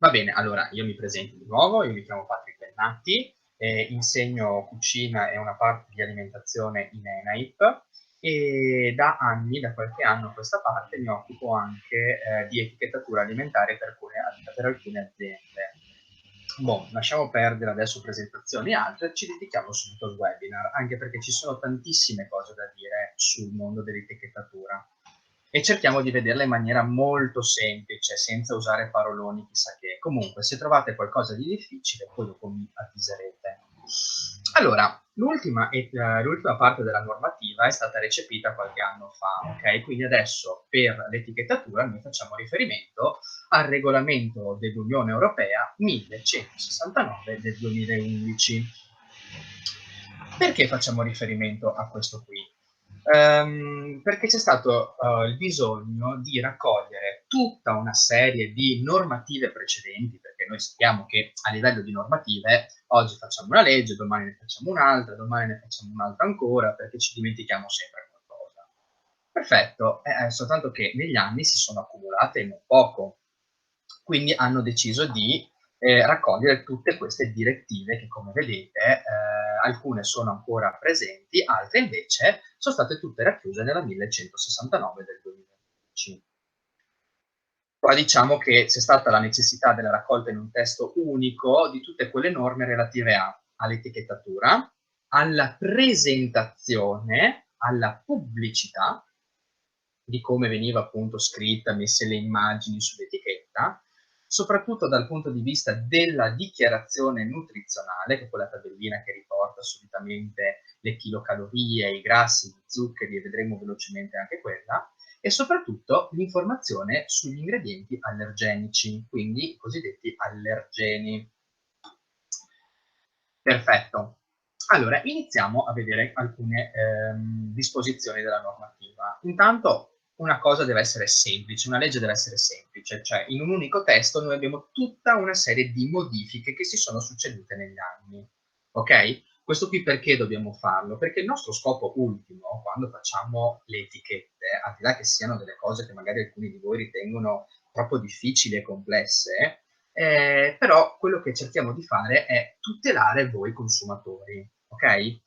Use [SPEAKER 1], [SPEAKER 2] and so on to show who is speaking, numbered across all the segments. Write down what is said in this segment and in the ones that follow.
[SPEAKER 1] Va bene, allora io mi presento di nuovo, io mi chiamo Patrick Bennatti, insegno cucina e una parte di alimentazione in ENAIP e da anni, da qualche anno a questa parte, mi occupo anche di etichettatura alimentare per alcune aziende. Boh, lasciamo perdere adesso presentazioni e altre, ci dedichiamo subito al webinar, anche perché ci sono tantissime cose da dire sul mondo dell'etichettatura e cerchiamo di vederla in maniera molto semplice, senza usare paroloni chissà che. Comunque, se trovate qualcosa di difficile, poi dopo mi avviserete. Allora, l'ultima parte della normativa è stata recepita qualche anno fa, ok? Quindi adesso per l'etichettatura noi facciamo riferimento al regolamento dell'Unione Europea 1169 del 2011. Perché facciamo riferimento a questo qui? Perché c'è stato il bisogno di raccogliere tutta una serie di normative precedenti, perché noi sappiamo che a livello di normative oggi facciamo una legge, domani ne facciamo un'altra, domani ne facciamo un'altra ancora, perché ci dimentichiamo sempre qualcosa. Perfetto, soltanto che negli anni si sono accumulate non poco, quindi hanno deciso di raccogliere tutte queste direttive che, come vedete, alcune sono ancora presenti, altre invece sono state tutte racchiuse nella 1169 del 2011. Qua diciamo che c'è stata la necessità della raccolta in un testo unico di tutte quelle norme relative all'etichettatura, alla presentazione, alla pubblicità di come veniva appunto scritta, messe le immagini sull'etichetta, soprattutto dal punto di vista della dichiarazione nutrizionale, che è quella tabellina che riporta solitamente le chilocalorie, i grassi, gli zuccheri, e vedremo velocemente anche quella, e soprattutto l'informazione sugli ingredienti allergenici, quindi i cosiddetti allergeni. Perfetto. Allora, iniziamo a vedere alcune disposizioni della normativa. Intanto una cosa deve essere semplice, una legge deve essere semplice, cioè in un unico testo noi abbiamo tutta una serie di modifiche che si sono succedute negli anni. Ok? Questo qui perché dobbiamo farlo? Perché il nostro scopo ultimo, quando facciamo le etichette, al di là che siano delle cose che magari alcuni di voi ritengono troppo difficili e complesse, però quello che cerchiamo di fare è tutelare voi consumatori, ok?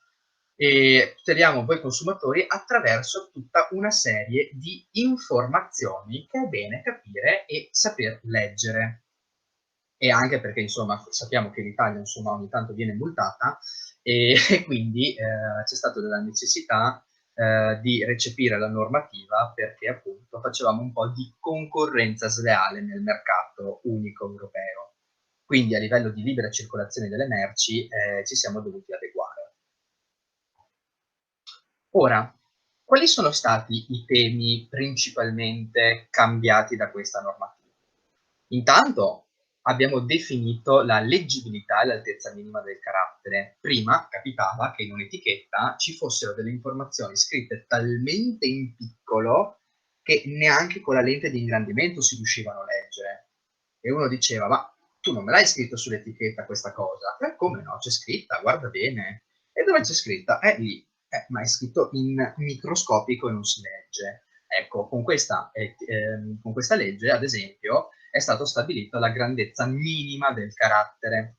[SPEAKER 1] E tuteliamo voi consumatori attraverso tutta una serie di informazioni che è bene capire e saper leggere. E anche perché, insomma, sappiamo che l'Italia, insomma, ogni tanto viene multata e quindi c'è stata della necessità di recepire la normativa perché appunto facevamo un po' di concorrenza sleale nel mercato unico europeo. Quindi a livello di libera circolazione delle merci ci siamo dovuti adeguare. Ora, quali sono stati i temi principalmente cambiati da questa normativa? Intanto abbiamo definito la leggibilità e l'altezza minima del carattere. Prima capitava che in un'etichetta ci fossero delle informazioni scritte talmente in piccolo che neanche con la lente di ingrandimento si riuscivano a leggere. E uno diceva, ma tu non me l'hai scritto sull'etichetta questa cosa? Come no? C'è scritta, guarda bene. E dove c'è scritta? È lì. Ma è scritto in microscopico e non si legge. Ecco, con questa legge, ad esempio, è stato stabilita la grandezza minima del carattere.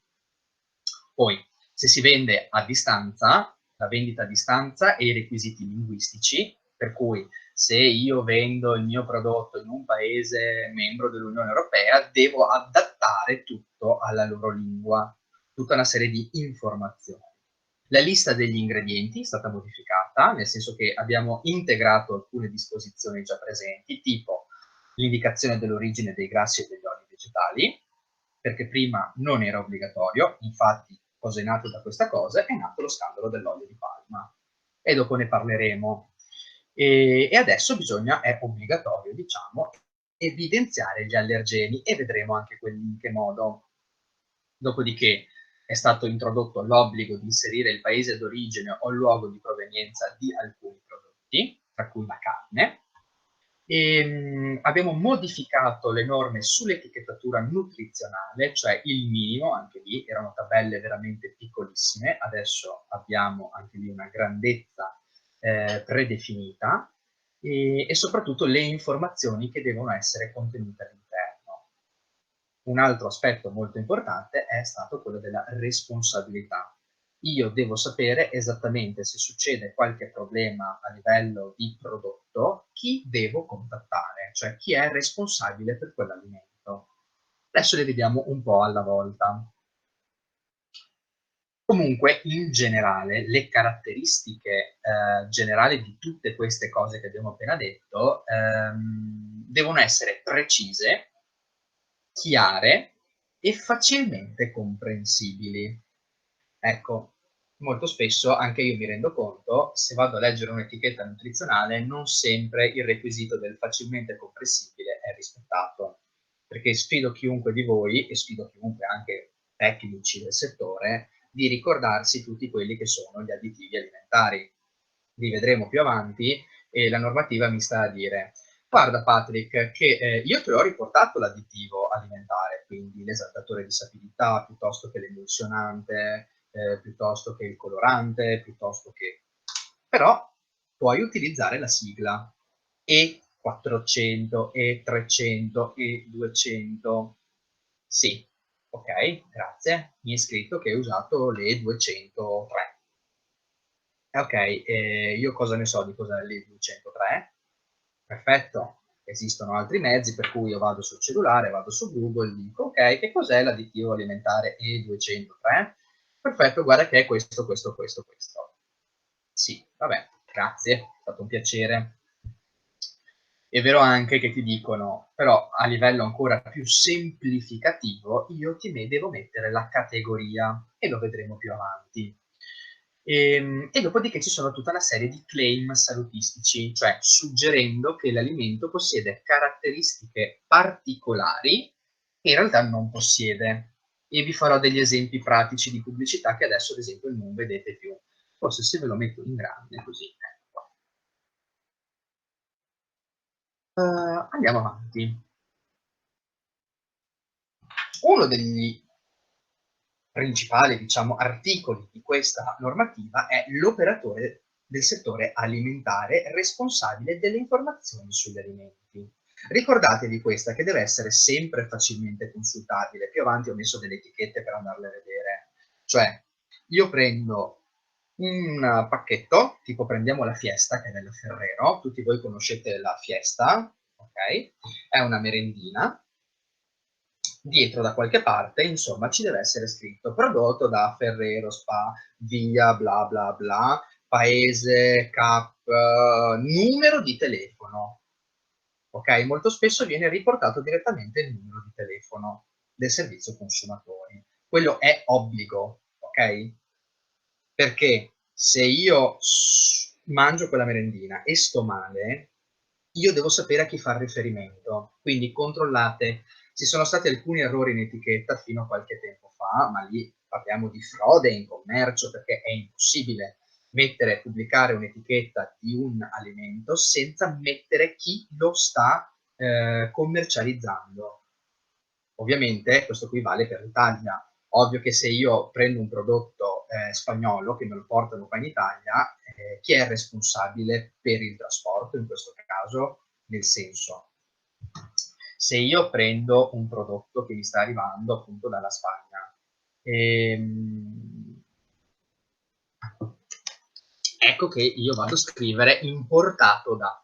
[SPEAKER 1] Poi, se si vende a distanza, la vendita a distanza e i requisiti linguistici, per cui se io vendo il mio prodotto in un paese membro dell'Unione Europea, devo adattare tutto alla loro lingua, tutta una serie di informazioni. La lista degli ingredienti è stata modificata, nel senso che abbiamo integrato alcune disposizioni già presenti, tipo l'indicazione dell'origine dei grassi e degli oli vegetali, perché prima non era obbligatorio, infatti cosa è nato da questa cosa? È nato lo scandalo dell'olio di palma e dopo ne parleremo. E adesso è obbligatorio, diciamo, evidenziare gli allergeni e vedremo anche quelli in che modo. Dopodiché è stato introdotto l'obbligo di inserire il paese d'origine o il luogo di provenienza di alcuni prodotti, tra cui la carne. Abbiamo modificato le norme sull'etichettatura nutrizionale, cioè il minimo, anche lì erano tabelle veramente piccolissime, adesso abbiamo anche lì una grandezza predefinita e soprattutto le informazioni che devono essere contenute all'interno. un altro aspetto molto importante è stato quello della responsabilità. Io devo sapere esattamente se succede qualche problema a livello di prodotto, chi devo contattare, cioè chi è responsabile per quell'alimento. Adesso le vediamo un po' alla volta. Comunque, in generale, le caratteristiche generali di tutte queste cose che abbiamo appena detto devono essere precise, chiare e facilmente comprensibili. Ecco, molto spesso anche io mi rendo conto, se vado a leggere un'etichetta nutrizionale, non sempre il requisito del facilmente comprensibile è rispettato, perché sfido chiunque di voi, e sfido chiunque anche tecnici del settore, di ricordarsi tutti quelli che sono gli additivi alimentari. Li vedremo più avanti e la normativa mi sta a dire: guarda Patrick, che io te ho riportato l'additivo alimentare, quindi l'esaltatore di sapidità, piuttosto che l'emulsionante, piuttosto che il colorante, piuttosto che... Però puoi utilizzare la sigla E400, E300, E200. Sì, ok, grazie. Mi è scritto che hai usato le E203. Ok, io cosa ne so di cos'è l'E203? Perfetto, esistono altri mezzi per cui io vado sul cellulare, vado su Google, dico ok, che cos'è l'additivo alimentare E203? Perfetto, guarda che è questo, questo, questo, questo. Sì, vabbè, grazie, è stato un piacere. È vero anche che ti dicono, però a livello ancora più semplificativo, io devo mettere la categoria e lo vedremo più avanti. E dopodiché ci sono tutta una serie di claim salutistici, cioè suggerendo che l'alimento possiede caratteristiche particolari che in realtà non possiede. E vi farò degli esempi pratici di pubblicità che adesso ad esempio non vedete più. Forse se ve lo metto in grande così, ecco. Andiamo avanti. Uno degli principali, diciamo, articoli di questa normativa è l'operatore del settore alimentare responsabile delle informazioni sugli alimenti. Ricordatevi questa che deve essere sempre facilmente consultabile. Più avanti ho messo delle etichette per andarle a vedere. Cioè, io prendo un pacchetto, tipo prendiamo la Fiesta, che è della Ferrero, tutti voi conoscete la Fiesta, ok? È una merendina, dietro da qualche parte, insomma, ci deve essere scritto prodotto da Ferrero, Spa, via, bla bla bla, paese, cap, numero di telefono. Ok? Molto spesso viene riportato direttamente il numero di telefono del servizio consumatori. Quello è obbligo, ok? Perché se io mangio quella merendina e sto male, io devo sapere a chi far riferimento. Quindi controllate. Ci sono stati alcuni errori in etichetta fino a qualche tempo fa, ma lì parliamo di frode in commercio perché è impossibile pubblicare un'etichetta di un alimento senza mettere chi lo sta commercializzando. Ovviamente questo qui vale per l'Italia. Ovvio che se io prendo un prodotto spagnolo che me lo portano qua in Italia, chi è responsabile per il trasporto in questo caso? Nel senso, se io prendo un prodotto che mi sta arrivando appunto dalla Spagna, ecco che io vado a scrivere importato da,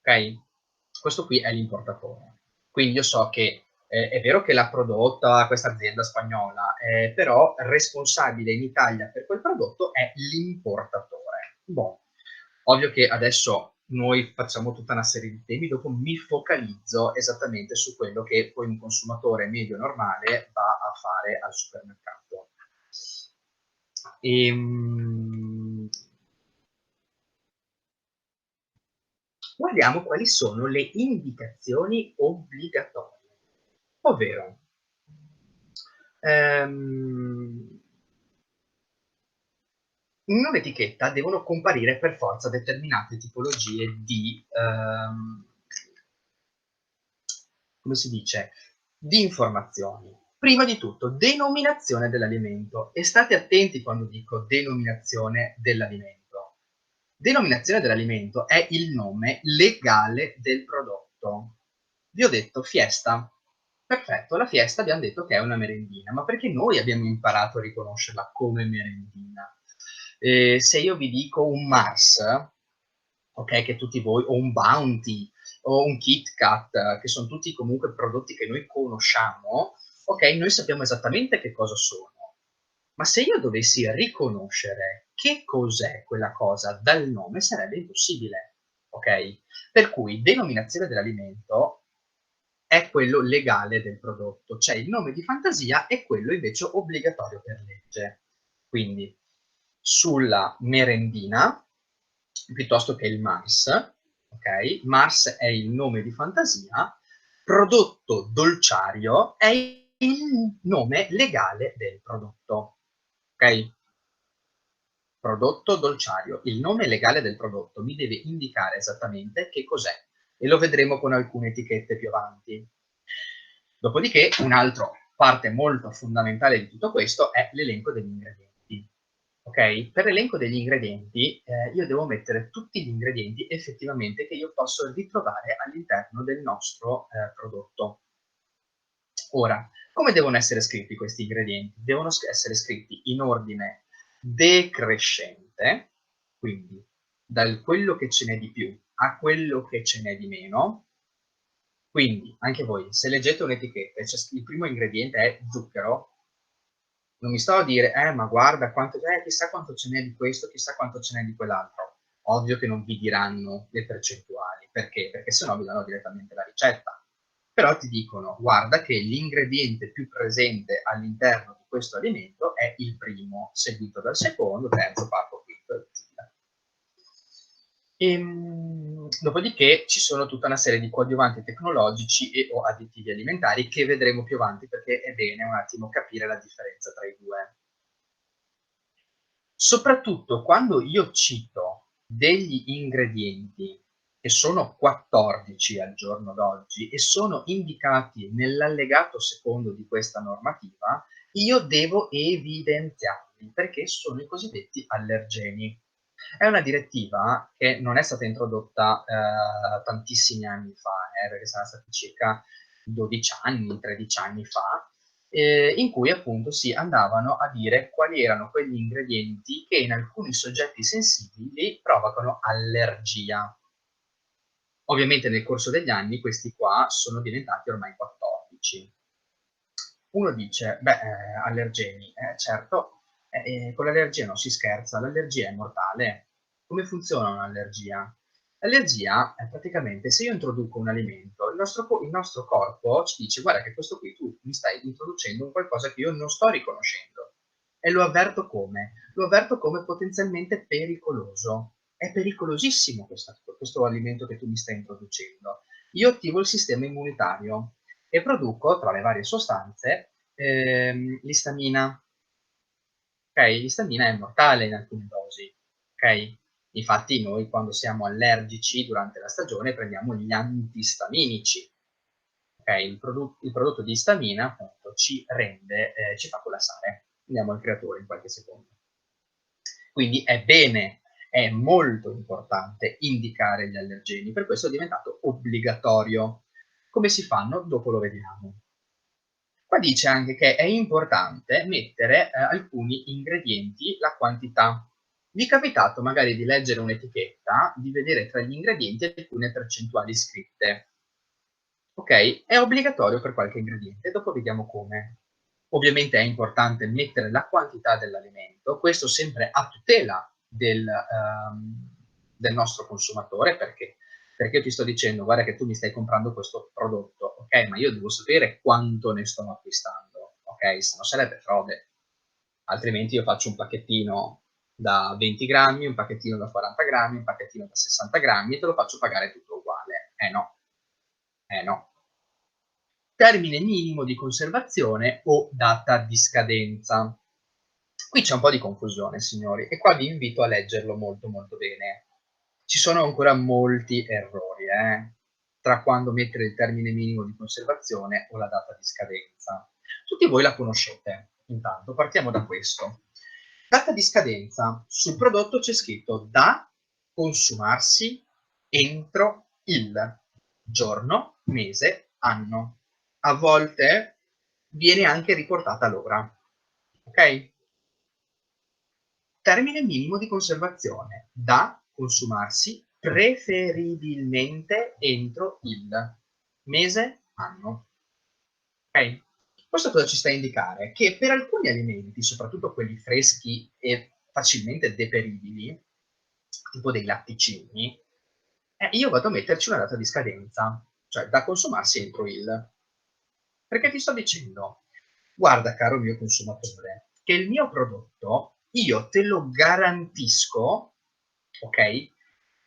[SPEAKER 1] ok? Questo qui è l'importatore. Quindi io so che è vero che l'ha prodotta questa azienda spagnola, però responsabile in Italia per quel prodotto è l'importatore. Boh. Ovvio che adesso noi facciamo tutta una serie di temi, dopo mi focalizzo esattamente su quello che poi un consumatore medio normale va a fare al supermercato. Guardiamo quali sono le indicazioni obbligatorie, ovvero ehm, in un'etichetta devono comparire per forza determinate tipologie di, come si dice, di informazioni. Prima di tutto, denominazione dell'alimento. E state attenti quando dico denominazione dell'alimento. Denominazione dell'alimento è il nome legale del prodotto. Vi ho detto Fiesta. Perfetto, la Fiesta abbiamo detto che è una merendina, ma perché noi abbiamo imparato a riconoscerla come merendina. Se io vi dico un Mars, ok, che tutti voi, o un Bounty, o un Kit Kat, che sono tutti comunque prodotti che noi conosciamo, ok, noi sappiamo esattamente che cosa sono. Ma se io dovessi riconoscere che cos'è quella cosa dal nome, sarebbe impossibile, ok? Per cui denominazione dell'alimento è quello legale del prodotto, cioè il nome di fantasia è quello invece obbligatorio per legge. Quindi sulla merendina, piuttosto che il Mars, ok? Mars è il nome di fantasia, prodotto dolciario è il nome legale del prodotto, ok? Prodotto dolciario. Il nome legale del prodotto mi deve indicare esattamente che cos'è e lo vedremo con alcune etichette più avanti. Dopodiché, un'altra parte molto fondamentale di tutto questo è l'elenco degli ingredienti. Ok? Per l'elenco degli ingredienti io devo mettere tutti gli ingredienti effettivamente che io posso ritrovare all'interno del nostro prodotto. Ora, come devono essere scritti questi ingredienti? Devono essere scritti in ordine decrescente, quindi da quello che ce n'è di più a quello che ce n'è di meno. Quindi, anche voi, se leggete un'etichetta e il primo ingrediente è zucchero, non mi sto a dire, ma guarda, chissà quanto ce n'è di questo, chissà quanto ce n'è di quell'altro. Ovvio che non vi diranno le percentuali. Perché? Perché sennò vi danno direttamente la ricetta. Però ti dicono, guarda che l'ingrediente più presente all'interno di questo alimento è il primo, seguito dal secondo, terzo, quarto, quinto e così via. Dopodiché ci sono tutta una serie di coadiuvanti tecnologici e o additivi alimentari che vedremo più avanti perché è bene un attimo capire la differenza tra i due. Soprattutto quando io cito degli ingredienti che sono 14 al giorno d'oggi e sono indicati nell'allegato secondo di questa normativa, io devo evidenziarli perché sono i cosiddetti allergeni. È una direttiva che non è stata introdotta tantissimi anni fa, perché saranno stati circa 12 anni, 13 anni fa, in cui appunto si andavano a dire quali erano quegli ingredienti che in alcuni soggetti sensibili provocano allergia. Ovviamente nel corso degli anni questi qua sono diventati ormai 14. Uno dice, beh, allergeni, certo, con l'allergia non si scherza, l'allergia è mortale. Come funziona un'allergia? L'allergia è praticamente se io introduco un alimento, il nostro corpo ci dice, guarda che questo qui tu mi stai introducendo un qualcosa che io non sto riconoscendo. E lo avverto come? Lo avverto come potenzialmente pericoloso. È pericolosissimo questo alimento che tu mi stai introducendo. Io attivo il sistema immunitario e produco tra le varie sostanze l'istamina. Ok, l'istamina è mortale in alcune dosi. Ok? Infatti noi quando siamo allergici durante la stagione prendiamo gli antistaminici. Ok, il prodotto di istamina appunto ci rende, ci fa collassare. Andiamo al creatore in qualche secondo. Quindi è bene, è molto importante indicare gli allergeni, per questo è diventato obbligatorio. Come si fanno? Dopo lo vediamo. Qua dice anche che è importante mettere alcuni ingredienti, la quantità. Vi è capitato magari di leggere un'etichetta, di vedere tra gli ingredienti alcune percentuali scritte. Ok? È obbligatorio per qualche ingrediente, dopo vediamo come. Ovviamente è importante mettere la quantità dell'alimento, questo sempre a tutela del nostro consumatore, perché io ti sto dicendo, guarda che tu mi stai comprando questo prodotto, ok, ma io devo sapere quanto ne sto acquistando, ok, se no sarebbe frode. Altrimenti io faccio un pacchettino da 20 grammi, un pacchettino da 40 grammi, un pacchettino da 60 grammi e te lo faccio pagare tutto uguale. No, no. Termine minimo di conservazione o data di scadenza. Qui c'è un po' di confusione, signori, e qua vi invito a leggerlo molto molto bene. Ci sono ancora molti errori, tra quando mettere il termine minimo di conservazione o la data di scadenza. Tutti voi la conoscete, intanto partiamo da questo. Data di scadenza, sul prodotto c'è scritto da consumarsi entro il giorno, mese, anno. a volte viene anche riportata l'ora, ok? Termine minimo di conservazione, da consumarsi preferibilmente entro il mese anno. Ok? Questo cosa ci sta a indicare? Che per alcuni alimenti, soprattutto quelli freschi e facilmente deperibili, tipo dei latticini, io vado a metterci una data di scadenza, cioè da consumarsi entro il. Perché ti sto dicendo, guarda caro mio consumatore, che il mio prodotto io te lo garantisco, ok?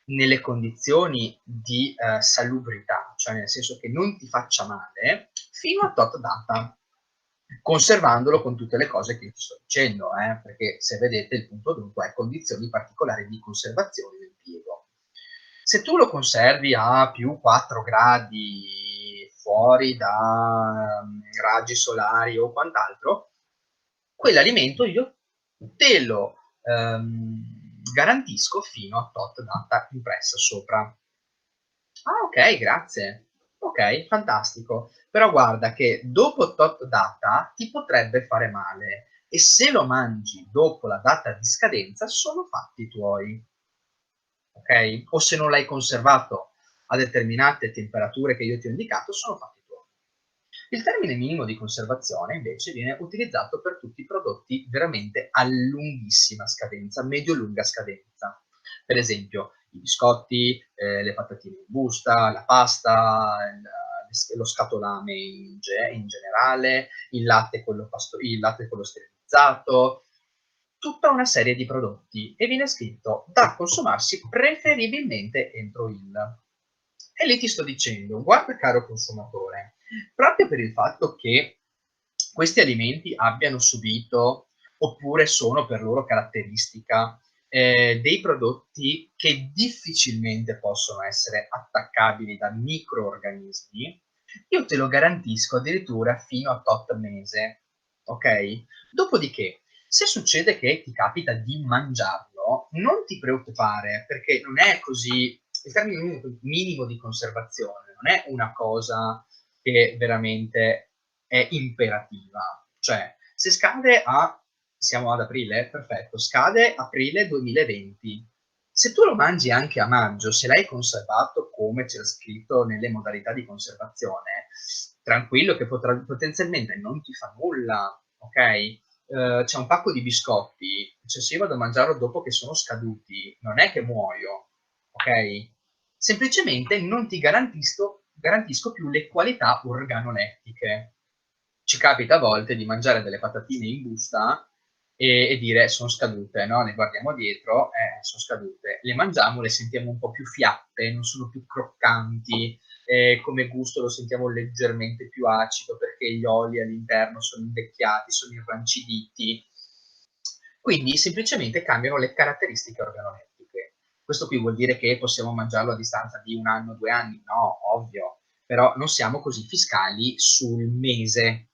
[SPEAKER 1] Nelle condizioni di salubrità, cioè nel senso che non ti faccia male, fino a tot data, conservandolo con tutte le cose che io ti sto dicendo, perché se vedete il punto dunque è condizioni particolari di conservazione del impiego. Se tu lo conservi a più 4 gradi fuori da raggi solari o quant'altro, quell'alimento io te lo garantisco fino a tot data impressa sopra. Ah, ok, grazie. Ok, fantastico. Però guarda che dopo tot data ti potrebbe fare male e se lo mangi dopo la data di scadenza sono fatti tuoi, ok? O se non l'hai conservato a determinate temperature che io ti ho indicato sono fatti tuoi. Il termine minimo di conservazione invece viene utilizzato per tutti i prodotti veramente a lunghissima scadenza, medio-lunga scadenza. Per esempio i biscotti, le patatine in busta, la pasta, lo scatolame in generale, il latte quello sterilizzato, tutta una serie di prodotti e viene scritto da consumarsi preferibilmente entro il. E lì ti sto dicendo, guarda caro consumatore, proprio per il fatto che questi alimenti abbiano subito oppure sono per loro caratteristica dei prodotti che difficilmente possono essere attaccabili da microorganismi, io te lo garantisco addirittura fino a tot mese, ok? Dopodiché, se succede che ti capita di mangiarlo, non ti preoccupare perché non è così, il termine minimo di conservazione non è una cosa che veramente è imperativa. Cioè, se scade siamo ad aprile? Perfetto, scade aprile 2020. Se tu lo mangi anche a maggio, se l'hai conservato come c'era scritto nelle modalità di conservazione, tranquillo che potenzialmente non ti fa nulla, ok? C'è un pacco di biscotti, cioè se io vado a mangiarlo dopo che sono scaduti, non è che muoio, ok? Semplicemente non ti garantisco più le qualità organolettiche. Ci capita a volte di mangiare delle patatine in busta e dire sono scadute, no? Le guardiamo dietro, sono scadute. Le mangiamo, le sentiamo un po' più fiatte, non sono più croccanti, come gusto lo sentiamo leggermente più acido perché gli oli all'interno sono invecchiati, sono irranciditi. Quindi semplicemente cambiano le caratteristiche organolettiche. Questo qui vuol dire che possiamo mangiarlo a distanza di 1 anno, 2 anni? No, ovvio, però non siamo così fiscali sul mese,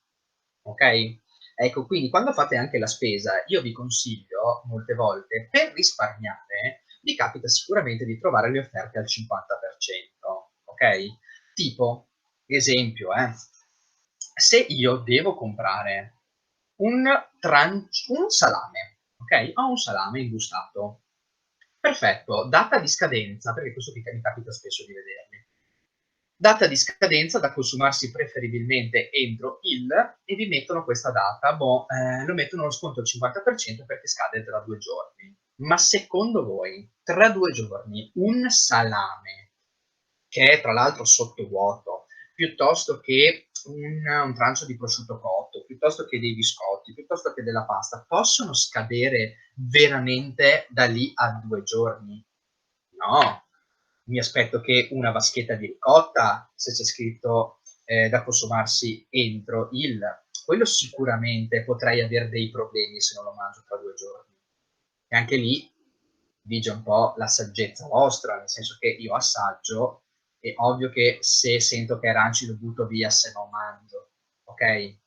[SPEAKER 1] ok? Ecco, quindi quando fate anche la spesa, io vi consiglio molte volte, per risparmiare, vi capita sicuramente di trovare le offerte al 50%, ok? Tipo, esempio, se io devo comprare un salame, ok? Ho un salame imbustato. Perfetto, data di scadenza, perché questo mi capita spesso di vederli. Data di scadenza da consumarsi preferibilmente entro il e vi mettono questa data, lo mettono lo sconto al 50% perché scade tra 2 giorni. Ma secondo voi, tra 2 giorni, un salame, che è tra l'altro sottovuoto, piuttosto che un trancio di prosciutto cotto, piuttosto che dei biscotti, piuttosto che della pasta, possono scadere veramente da lì a 2 giorni? No, mi aspetto che una vaschetta di ricotta, se c'è scritto da consumarsi entro il, quello sicuramente potrei avere dei problemi se non lo mangio tra 2 giorni. E anche lì vige un po' la saggezza vostra, nel senso che io assaggio, è ovvio che se sento che è rancido butto via se non mangio, ok?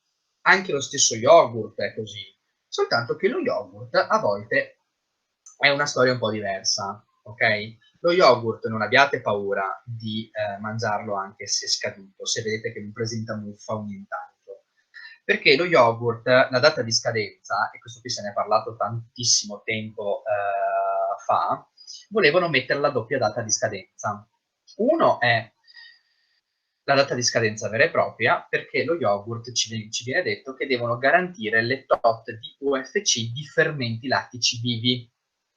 [SPEAKER 1] Anche lo stesso yogurt è così, soltanto che lo yogurt a volte è una storia un po' diversa, ok? Lo yogurt non abbiate paura di mangiarlo anche se scaduto, se vedete che non presenta muffa o nient'altro. Perché lo yogurt, la data di scadenza, e questo qui se ne è parlato tantissimo tempo fa, volevano mettere la doppia data di scadenza. Uno è la data di scadenza vera e propria, perché lo yogurt ci viene detto che devono garantire le tot di UFC di fermenti lattici vivi.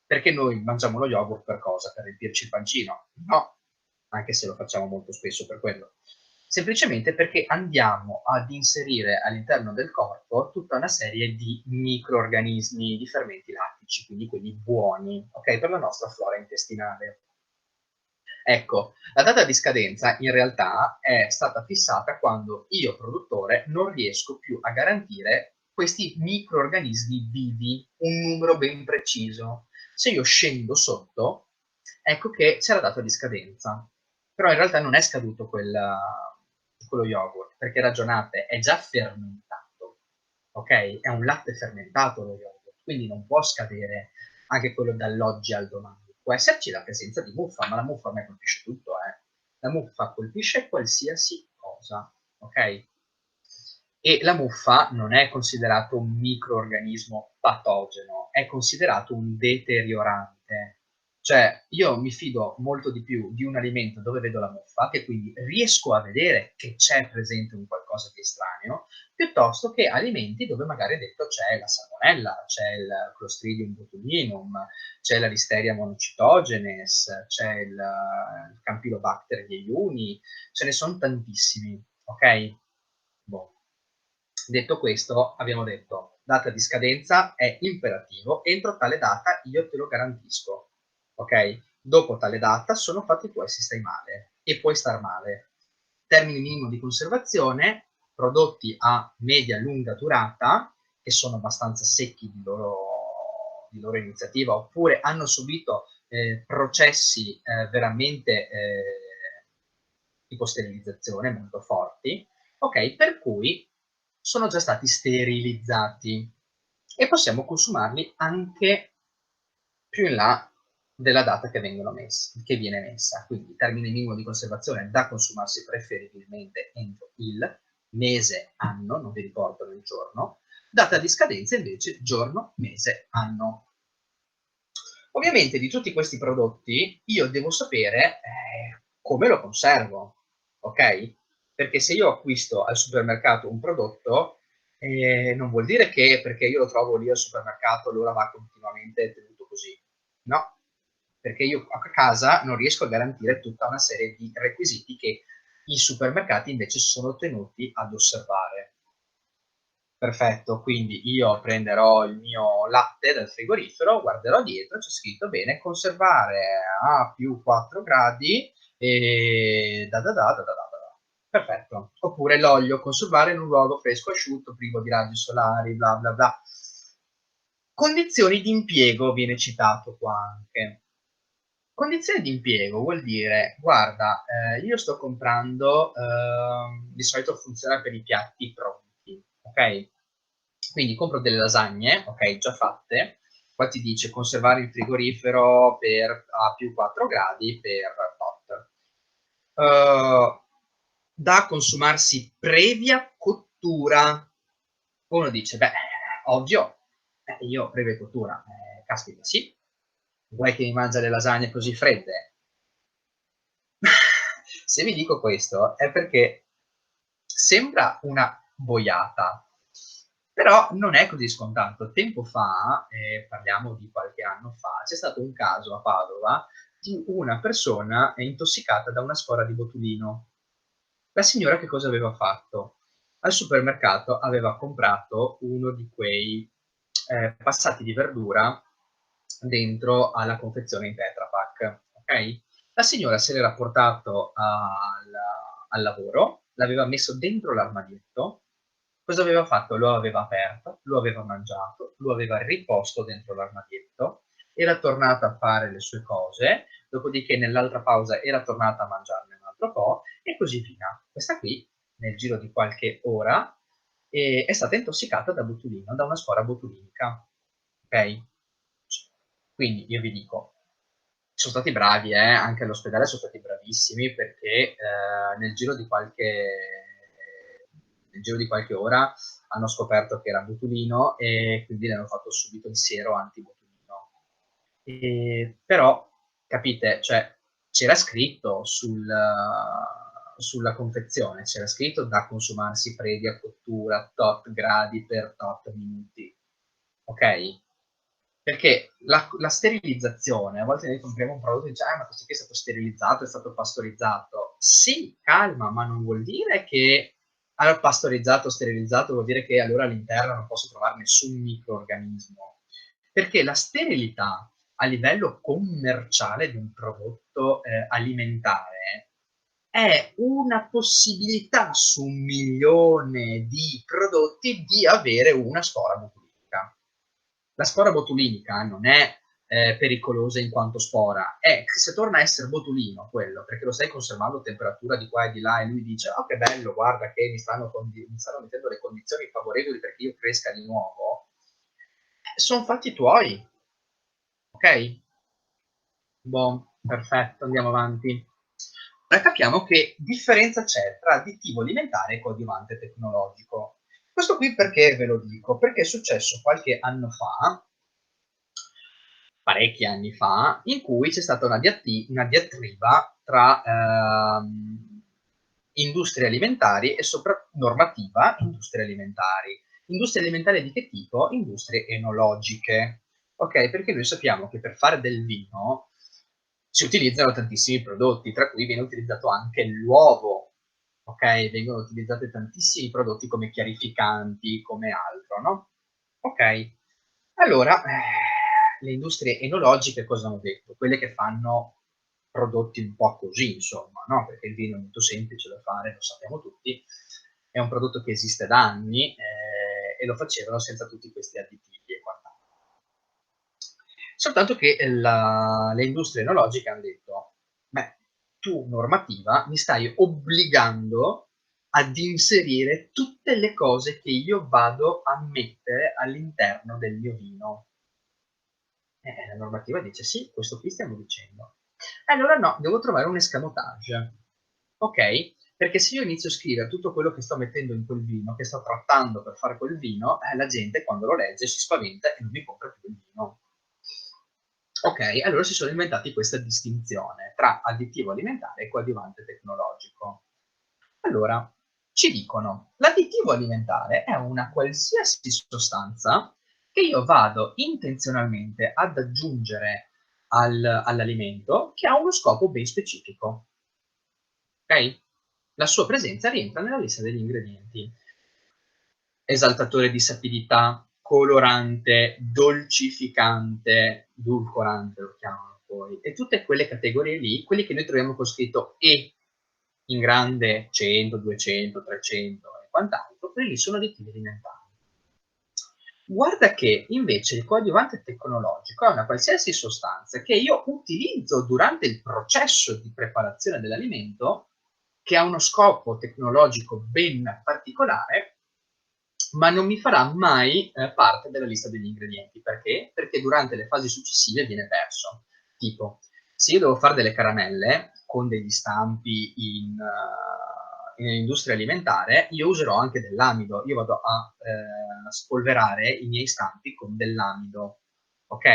[SPEAKER 1] Perché noi mangiamo lo yogurt per cosa? Per riempirci il pancino? No, anche se lo facciamo molto spesso per quello. Semplicemente perché andiamo ad inserire all'interno del corpo tutta una serie di microorganismi, di fermenti lattici, quindi quelli buoni, ok? Per la nostra flora intestinale. Ecco, la data di scadenza in realtà è stata fissata quando io, produttore, non riesco più a garantire questi microorganismi vivi, un numero ben preciso. Se io scendo sotto, ecco che c'è la data di scadenza. Però in realtà non è scaduto quello yogurt, perché ragionate, è già fermentato, ok? È un latte fermentato lo yogurt, quindi non può scadere anche quello dall'oggi al domani. Può esserci la presenza di muffa, ma la muffa a me colpisce tutto, eh. La muffa colpisce qualsiasi cosa, ok? E la muffa non è considerato un microorganismo patogeno, è considerato un deteriorante. Cioè, io mi fido molto di più di un alimento dove vedo la muffa, che quindi riesco a vedere che c'è presente un qualcosa di estraneo, piuttosto che alimenti dove magari detto c'è la salmonella, c'è il Clostridium botulinum, c'è la Listeria monocitogenes, c'è il Campylobacter jejuni, ce ne sono tantissimi, ok? Boh. Detto questo, abbiamo detto, data di scadenza è imperativo, entro tale data io te lo garantisco, ok? Dopo tale data sono fatti tuoi se stai male e puoi star male. Termine minimo di conservazione, prodotti a media-lunga durata, che sono abbastanza secchi di loro iniziativa, oppure hanno subito processi veramente tipo sterilizzazione molto forti, ok? Per cui sono già stati sterilizzati e possiamo consumarli anche più in là della data che viene messa. Quindi termine minimo di conservazione da consumarsi preferibilmente entro il mese, anno, non vi ricordo il giorno, data di scadenza invece giorno, mese, anno. Ovviamente di tutti questi prodotti io devo sapere come lo conservo, ok? Perché se io acquisto al supermercato un prodotto, non vuol dire che perché io lo trovo lì al supermercato allora va continuamente tenuto così. No, perché io a casa non riesco a garantire tutta una serie di requisiti che i supermercati invece sono tenuti ad osservare. Perfetto, quindi io prenderò il mio latte dal frigorifero, guarderò dietro, c'è scritto bene, conservare a più 4 gradi e da. Perfetto. Oppure l'olio, conservare in un luogo fresco, asciutto, privo di raggi solari, bla bla bla. Condizioni di impiego viene citato qua anche. Condizioni di impiego vuol dire, guarda, io sto comprando, di solito funziona per i piatti pronti, ok? Quindi compro delle lasagne, ok, già fatte, qua ti dice conservare in frigorifero per a più 4 gradi per tot. Da consumarsi previa cottura. Uno dice, beh, ovvio, io previa cottura, caspita, sì. Vuoi che mi mangia le lasagne così fredde? Se vi dico questo è perché sembra una boiata, però non è così scontato. Tempo fa, parliamo di qualche anno fa, c'è stato un caso a Padova di una persona intossicata da una spora di botulino. La signora che cosa aveva fatto? Al supermercato aveva comprato uno di quei passati di verdura dentro alla confezione in Tetra Pak, ok? La signora se l'era portato al lavoro, l'aveva messo dentro l'armadietto, cosa aveva fatto? Lo aveva aperto, lo aveva mangiato, lo aveva riposto dentro l'armadietto, era tornata a fare le sue cose, dopodiché nell'altra pausa era tornata a mangiarne un altro po' e così via. Questa qui, nel giro di qualche ora, è stata intossicata da botulino, da una spora botulinica. Ok? Quindi io vi dico, sono stati bravi, anche all'ospedale sono stati bravissimi perché nel giro di qualche ora hanno scoperto che era botulino e quindi le hanno fatto subito il siero antibotulino. Però, capite, cioè, c'era scritto sulla confezione, c'era scritto da consumarsi previa cottura, tot gradi per tot minuti, ok? Perché la sterilizzazione, a volte noi compriamo un prodotto e diciamo, ma questo qui è stato sterilizzato, è stato pastorizzato. Sì, calma, ma non vuol dire che allora, pastorizzato o sterilizzato vuol dire che allora all'interno non posso trovare nessun microorganismo. Perché la sterilità a livello commerciale di un prodotto alimentare è una possibilità su 1 milione di prodotti di avere una spora botulinica. La spora botulinica non è pericolosa in quanto spora, è che se torna a essere botulino quello, perché lo stai conservando a temperatura di qua e di là e lui dice oh che bello, guarda che mi stanno mettendo le condizioni favorevoli perché io cresca di nuovo, sono fatti tuoi, ok? Boh, perfetto, andiamo avanti. Ora capiamo che differenza c'è tra additivo alimentare e coadiuvante tecnologico. Questo qui perché ve lo dico? Perché è successo qualche anno fa, parecchi anni fa, in cui c'è stata una diatriba tra industrie alimentari e normativa industrie alimentari. Industrie alimentari di che tipo? Industrie enologiche. Ok, perché noi sappiamo che per fare del vino si utilizzano tantissimi prodotti, tra cui viene utilizzato anche l'uovo, ok? Vengono utilizzati tantissimi prodotti come chiarificanti, come altro, no? Ok, allora le industrie enologiche cosa hanno detto? Quelle che fanno prodotti un po' così, insomma, no? Perché il vino è molto semplice da fare, lo sappiamo tutti, è un prodotto che esiste da anni e lo facevano senza tutti questi additivi e quant'altro. Soltanto che le industrie enologiche hanno detto, beh, tu normativa mi stai obbligando ad inserire tutte le cose che io vado a mettere all'interno del mio vino. La normativa dice sì, questo qui stiamo dicendo. Allora no, devo trovare un escamotage. Ok? Perché se io inizio a scrivere tutto quello che sto mettendo in quel vino, che sto trattando per fare quel vino, la gente quando lo legge si spaventa e non mi compra più il vino. Ok, allora si sono inventati questa distinzione tra additivo alimentare e coadiuvante tecnologico. Allora, ci dicono, l'additivo alimentare è una qualsiasi sostanza che io vado intenzionalmente ad aggiungere all'alimento che ha uno scopo ben specifico. Ok? La sua presenza rientra nella lista degli ingredienti. Esaltatore di sapidità, colorante, dolcificante, edulcorante lo chiamano poi, e tutte quelle categorie lì, quelli che noi troviamo con scritto E in grande 100, 200, 300 e quant'altro, quelli lì sono additivi alimentari. Guarda che invece il coadiuvante tecnologico è una qualsiasi sostanza che io utilizzo durante il processo di preparazione dell'alimento, che ha uno scopo tecnologico ben particolare, ma non mi farà mai parte della lista degli ingredienti. Perché? Perché durante le fasi successive viene perso. Tipo, se io devo fare delle caramelle con degli stampi in industria alimentare, io userò anche dell'amido. Io vado a spolverare i miei stampi con dell'amido. Ok?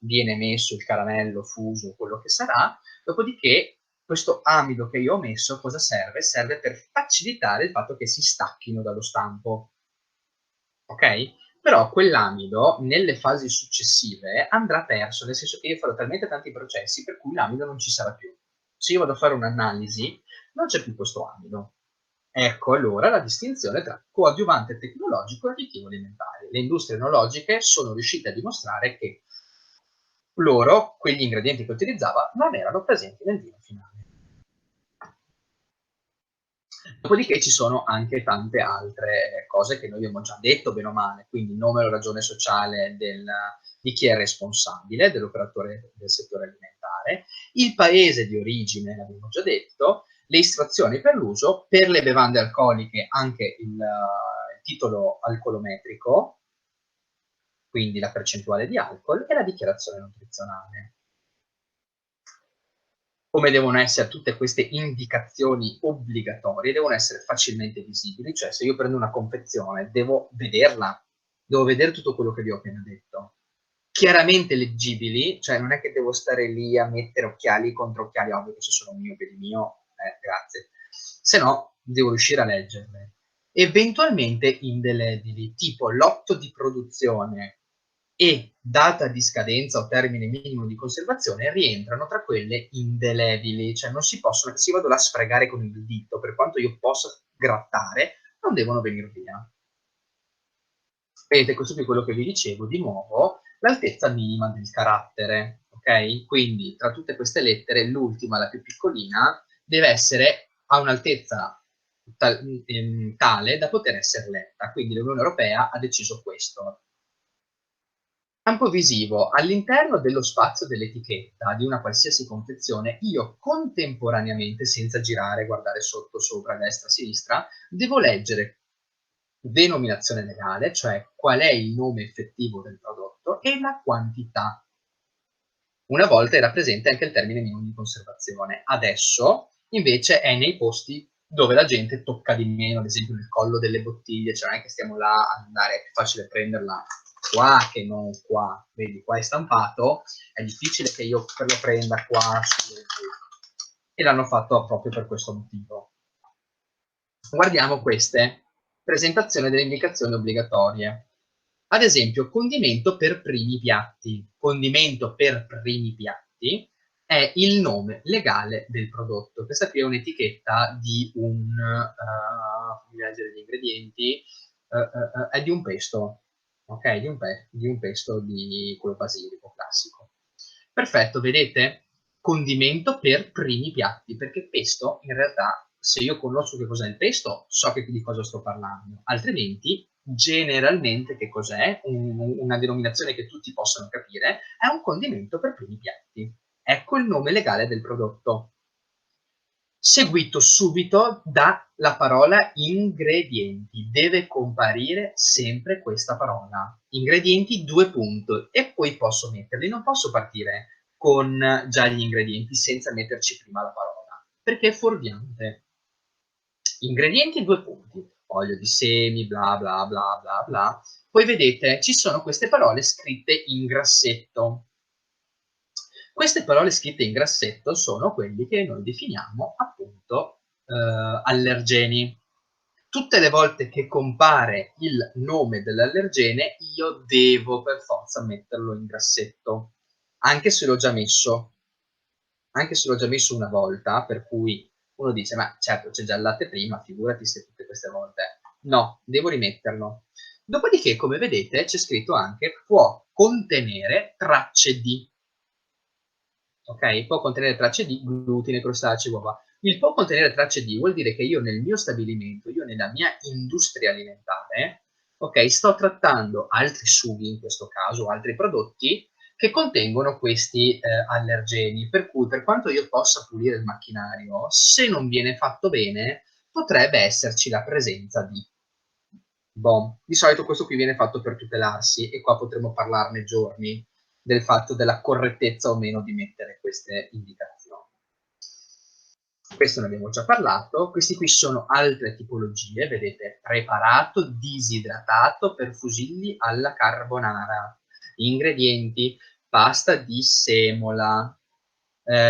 [SPEAKER 1] Viene messo il caramello fuso, quello che sarà, dopodiché questo amido che io ho messo cosa serve? Serve per facilitare il fatto che si stacchino dallo stampo. Ok? Però quell'amido nelle fasi successive andrà perso, nel senso che io farò talmente tanti processi per cui l'amido non ci sarà più. Se io vado a fare un'analisi, non c'è più questo amido. Ecco allora la distinzione tra coadiuvante tecnologico e additivo alimentare. Le industrie enologiche sono riuscite a dimostrare che loro, quegli ingredienti che utilizzava, non erano presenti nel vino finale. Dopodiché ci sono anche tante altre cose che noi abbiamo già detto, bene o male, quindi nome o ragione sociale di chi è responsabile, dell'operatore del settore alimentare, il paese di origine, l'abbiamo già detto, le istruzioni per l'uso, per le bevande alcoliche anche il titolo alcolometrico, quindi la percentuale di alcol, e la dichiarazione nutrizionale. come devono essere tutte queste indicazioni obbligatorie, devono essere facilmente visibili, cioè se io prendo una confezione devo vederla, devo vedere tutto quello che vi ho appena detto. Chiaramente leggibili, cioè non è che devo stare lì a mettere occhiali contro occhiali, ovvio che se sono miope di mio, grazie. Se no, devo riuscire a leggerle. Eventualmente indelebili, tipo lotto di produzione e data di scadenza o termine minimo di conservazione rientrano tra quelle indelebili, cioè non si possono, se io vado là a sfregare con il dito, per quanto io possa grattare, non devono venire via. Vedete, questo qui è quello che vi dicevo, di nuovo, l'altezza minima del carattere, ok? Quindi tra tutte queste lettere, l'ultima, la più piccolina, deve essere a un'altezza tale da poter essere letta. Quindi l'Unione Europea ha deciso questo. Campo visivo. All'interno dello spazio dell'etichetta di una qualsiasi confezione, io contemporaneamente, senza girare, guardare sotto, sopra, destra, sinistra, devo leggere denominazione legale, cioè qual è il nome effettivo del prodotto e la quantità. Una volta era presente anche il termine minimo di conservazione, adesso invece è nei posti dove la gente tocca di meno, ad esempio nel collo delle bottiglie, cioè non è che stiamo là a andare, è più facile prenderla qua che non qua, vedi qua è stampato, è difficile che io lo prenda qua e l'hanno fatto proprio per questo motivo. Guardiamo queste, presentazione delle indicazioni obbligatorie. Ad esempio, condimento per primi piatti. Condimento per primi piatti è il nome legale del prodotto. Questa qui è un'etichetta di fammi leggere gli ingredienti, è di un pesto, ok? Di un pesto di quello basilico classico. Perfetto, vedete? Condimento per primi piatti, perché pesto in realtà, se io conosco che cos'è il pesto, so di cosa sto parlando, altrimenti generalmente che cos'è? Una denominazione che tutti possono capire, è un condimento per primi piatti. Ecco il nome legale del prodotto. Seguito subito dalla parola ingredienti. Deve comparire sempre questa parola. Ingredienti, due punti, e poi posso metterli. Non posso partire con già gli ingredienti senza metterci prima la parola, perché è fuorviante. Ingredienti, due punti. Olio di semi, bla bla bla bla bla. Poi vedete, ci sono queste parole scritte in grassetto. Queste parole scritte in grassetto sono quelli che noi definiamo appunto allergeni. Tutte le volte che compare il nome dell'allergene, io devo per forza metterlo in grassetto, anche se l'ho già messo, anche se l'ho già messo una volta, per cui uno dice, ma certo c'è già il latte prima, figurati se tutte queste volte. No, devo rimetterlo. Dopodiché, come vedete, c'è scritto anche può contenere tracce di, ok? Può contenere tracce di glutine, crostacei, uova. Il può contenere tracce di vuol dire che io nel mio stabilimento, io nella mia industria alimentare, ok, sto trattando altri sughi, in questo caso, altri prodotti, che contengono questi allergeni, per cui per quanto io possa pulire il macchinario, se non viene fatto bene, potrebbe esserci la presenza di. Bon, di solito questo qui viene fatto per tutelarsi e qua potremo parlarne giorni del fatto della correttezza o meno di mettere queste indicazioni. Questo ne abbiamo già parlato, questi qui sono altre tipologie, vedete, preparato disidratato per fusilli alla carbonara, ingredienti, pasta di semola,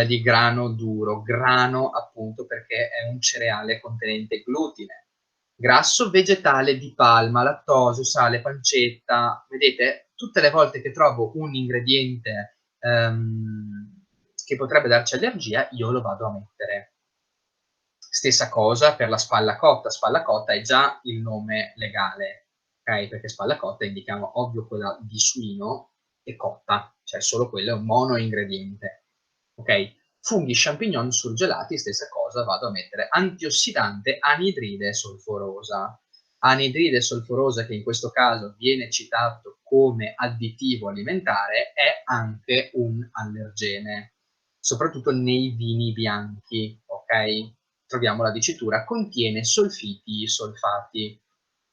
[SPEAKER 1] di grano duro, grano appunto perché è un cereale contenente glutine, grasso vegetale di palma, lattosio, sale, pancetta, vedete, tutte le volte che trovo un ingrediente che potrebbe darci allergia, io lo vado a mettere. Stessa cosa per la spalla cotta è già il nome legale, ok? Perché spalla cotta indichiamo ovvio quella di suino e cotta, cioè solo quello è un mono ingrediente, ok? Funghi champignon surgelati, stessa cosa, vado a mettere antiossidante anidride solforosa. Anidride solforosa, che in questo caso viene citato come additivo alimentare, è anche un allergene, soprattutto nei vini bianchi, ok? Troviamo la dicitura, contiene solfiti, solfati.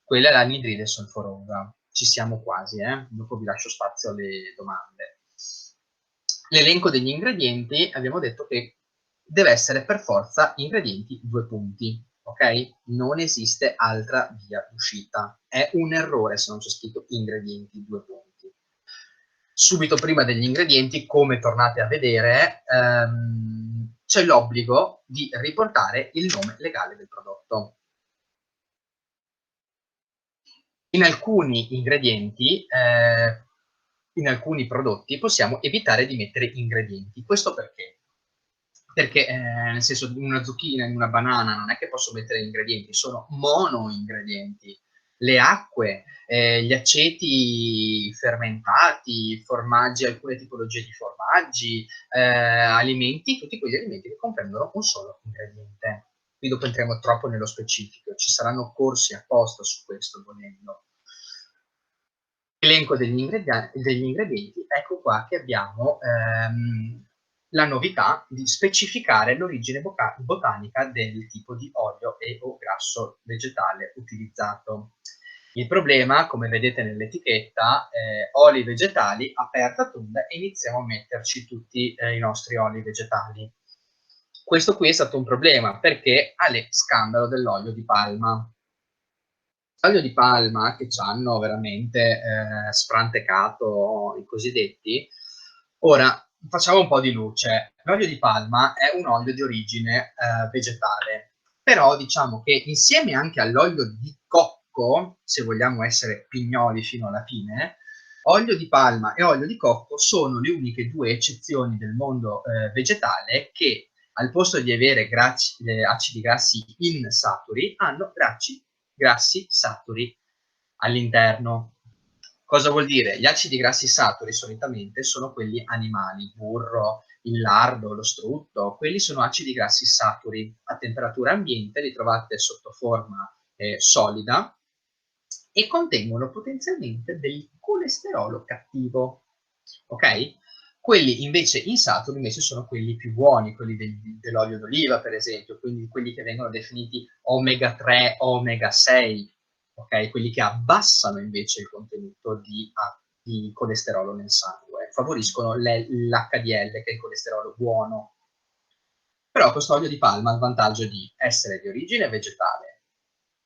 [SPEAKER 1] Quella è l'anidride solforosa. Ci siamo quasi, dopo vi lascio spazio alle domande. L'elenco degli ingredienti, abbiamo detto che deve essere per forza ingredienti 2 punti, ok? Non esiste altra via d'uscita. È un errore se non c'è scritto ingredienti 2 punti. Subito prima degli ingredienti, come tornate a vedere, c'è l'obbligo di riportare il nome legale del prodotto. In alcuni ingredienti, in alcuni prodotti, possiamo evitare di mettere ingredienti. Questo perché? Perché, nel senso, in una zucchina, in una banana, non è che posso mettere ingredienti, sono monoingredienti. Le acque, gli aceti fermentati, formaggi, alcune tipologie di formaggi, alimenti, tutti quegli alimenti che comprendono un solo ingrediente. Qui dopo entriamo troppo nello specifico, ci saranno corsi apposta su questo volendo. Elenco degli ingredienti, ecco qua che abbiamo la novità di specificare l'origine botanica del tipo di olio e o grasso vegetale utilizzato. Il problema, come vedete nell'etichetta, oli vegetali, aperta tonda, e iniziamo a metterci tutti i nostri oli vegetali. Questo qui è stato un problema perché scandalo dell'olio di palma. L'olio di palma che ci hanno veramente sfrantecato i cosiddetti. Ora, facciamo un po' di luce. L'olio di palma è un olio di origine vegetale, però diciamo che insieme anche all'olio di cocco, se vogliamo essere pignoli fino alla fine, olio di palma e olio di cocco sono le uniche due eccezioni del mondo vegetale che al posto di avere acidi grassi insaturi hanno grassi saturi all'interno. Cosa vuol dire? Gli acidi grassi saturi solitamente sono quelli animali, burro, il lardo, lo strutto, quelli sono acidi grassi saturi. A temperatura ambiente li trovate sotto forma solida e contengono potenzialmente del colesterolo cattivo, ok? Quelli invece insaturi invece sono quelli più buoni, quelli dell'olio d'oliva per esempio, quindi quelli che vengono definiti omega 3, omega 6, ok? Quelli che abbassano invece il contenuto di colesterolo nel sangue, favoriscono l'HDL, che è il colesterolo buono. Però questo olio di palma ha il vantaggio di essere di origine vegetale,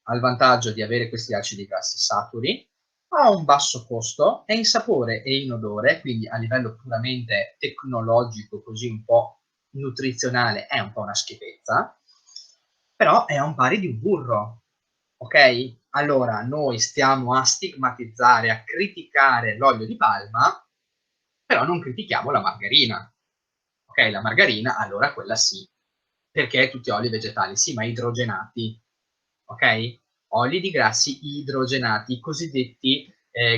[SPEAKER 1] ha il vantaggio di avere questi acidi grassi saturi, ha un basso costo, è in sapore e in odore, quindi a livello puramente tecnologico, così un po' nutrizionale, è un po' una schifezza, però è a un pari di un burro, ok? Allora, noi stiamo a stigmatizzare, a criticare l'olio di palma, però non critichiamo la margarina, ok? La margarina, allora quella sì, perché tutti oli vegetali, sì, ma idrogenati, ok? Oli di grassi idrogenati, i cosiddetti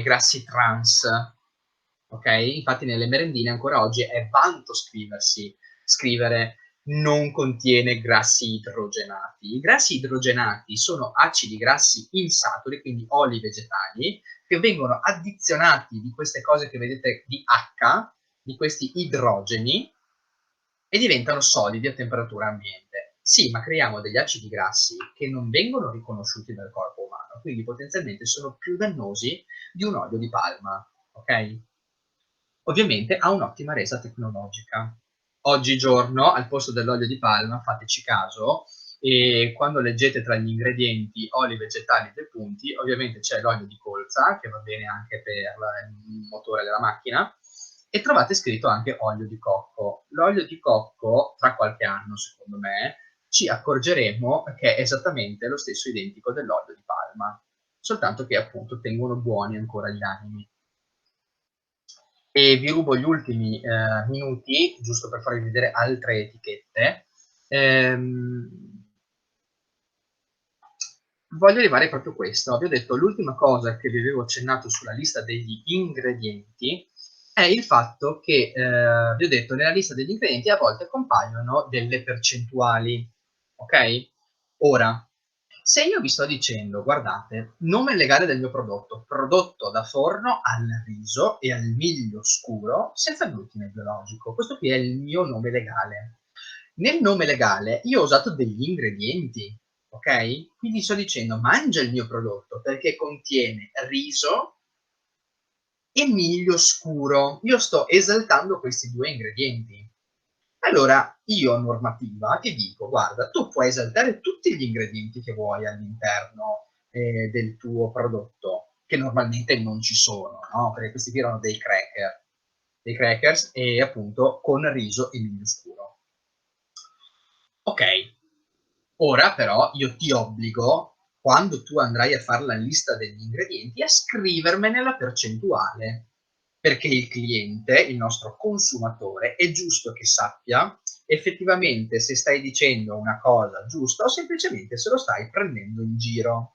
[SPEAKER 1] grassi trans, ok? Infatti nelle merendine ancora oggi è vanto scrivere non contiene grassi idrogenati. I grassi idrogenati sono acidi grassi insaturi, quindi oli vegetali, che vengono addizionati di queste cose che vedete di H, di questi idrogeni, e diventano solidi a temperatura ambiente. Sì, ma creiamo degli acidi grassi che non vengono riconosciuti dal corpo umano, quindi potenzialmente sono più dannosi di un olio di palma, ok? Ovviamente ha un'ottima resa tecnologica. Oggigiorno, al posto dell'olio di palma, fateci caso, e quando leggete tra gli ingredienti oli vegetali 2 punti, ovviamente c'è l'olio di colza, che va bene anche per il motore della macchina, e trovate scritto anche olio di cocco. L'olio di cocco, tra qualche anno, secondo me, ci accorgeremo che è esattamente lo stesso identico dell'olio di palma, soltanto che appunto tengono buoni ancora gli animi. E vi rubo gli ultimi minuti, giusto per farvi vedere altre etichette. Voglio arrivare proprio a questo. Vi ho detto l'ultima cosa che vi avevo accennato sulla lista degli ingredienti è il fatto che, vi ho detto, nella lista degli ingredienti a volte compaiono delle percentuali, ok? Ora, se io vi sto dicendo, guardate, nome legale del mio prodotto, prodotto da forno al riso e al miglio scuro, senza glutine biologico, questo qui è il mio nome legale. Nel nome legale io ho usato degli ingredienti, ok? Quindi sto dicendo mangia il mio prodotto perché contiene riso e miglio scuro. Io sto esaltando questi due ingredienti. Allora io normativa ti dico, guarda, tu puoi esaltare tutti gli ingredienti che vuoi all'interno del tuo prodotto, che normalmente non ci sono, no? Perché questi qui erano dei crackers e appunto con riso e miglio scuro. Ok, ora però io ti obbligo, quando tu andrai a fare la lista degli ingredienti, a scrivermene la percentuale, perché il cliente, il nostro consumatore, è giusto che sappia effettivamente se stai dicendo una cosa giusta o semplicemente se lo stai prendendo in giro.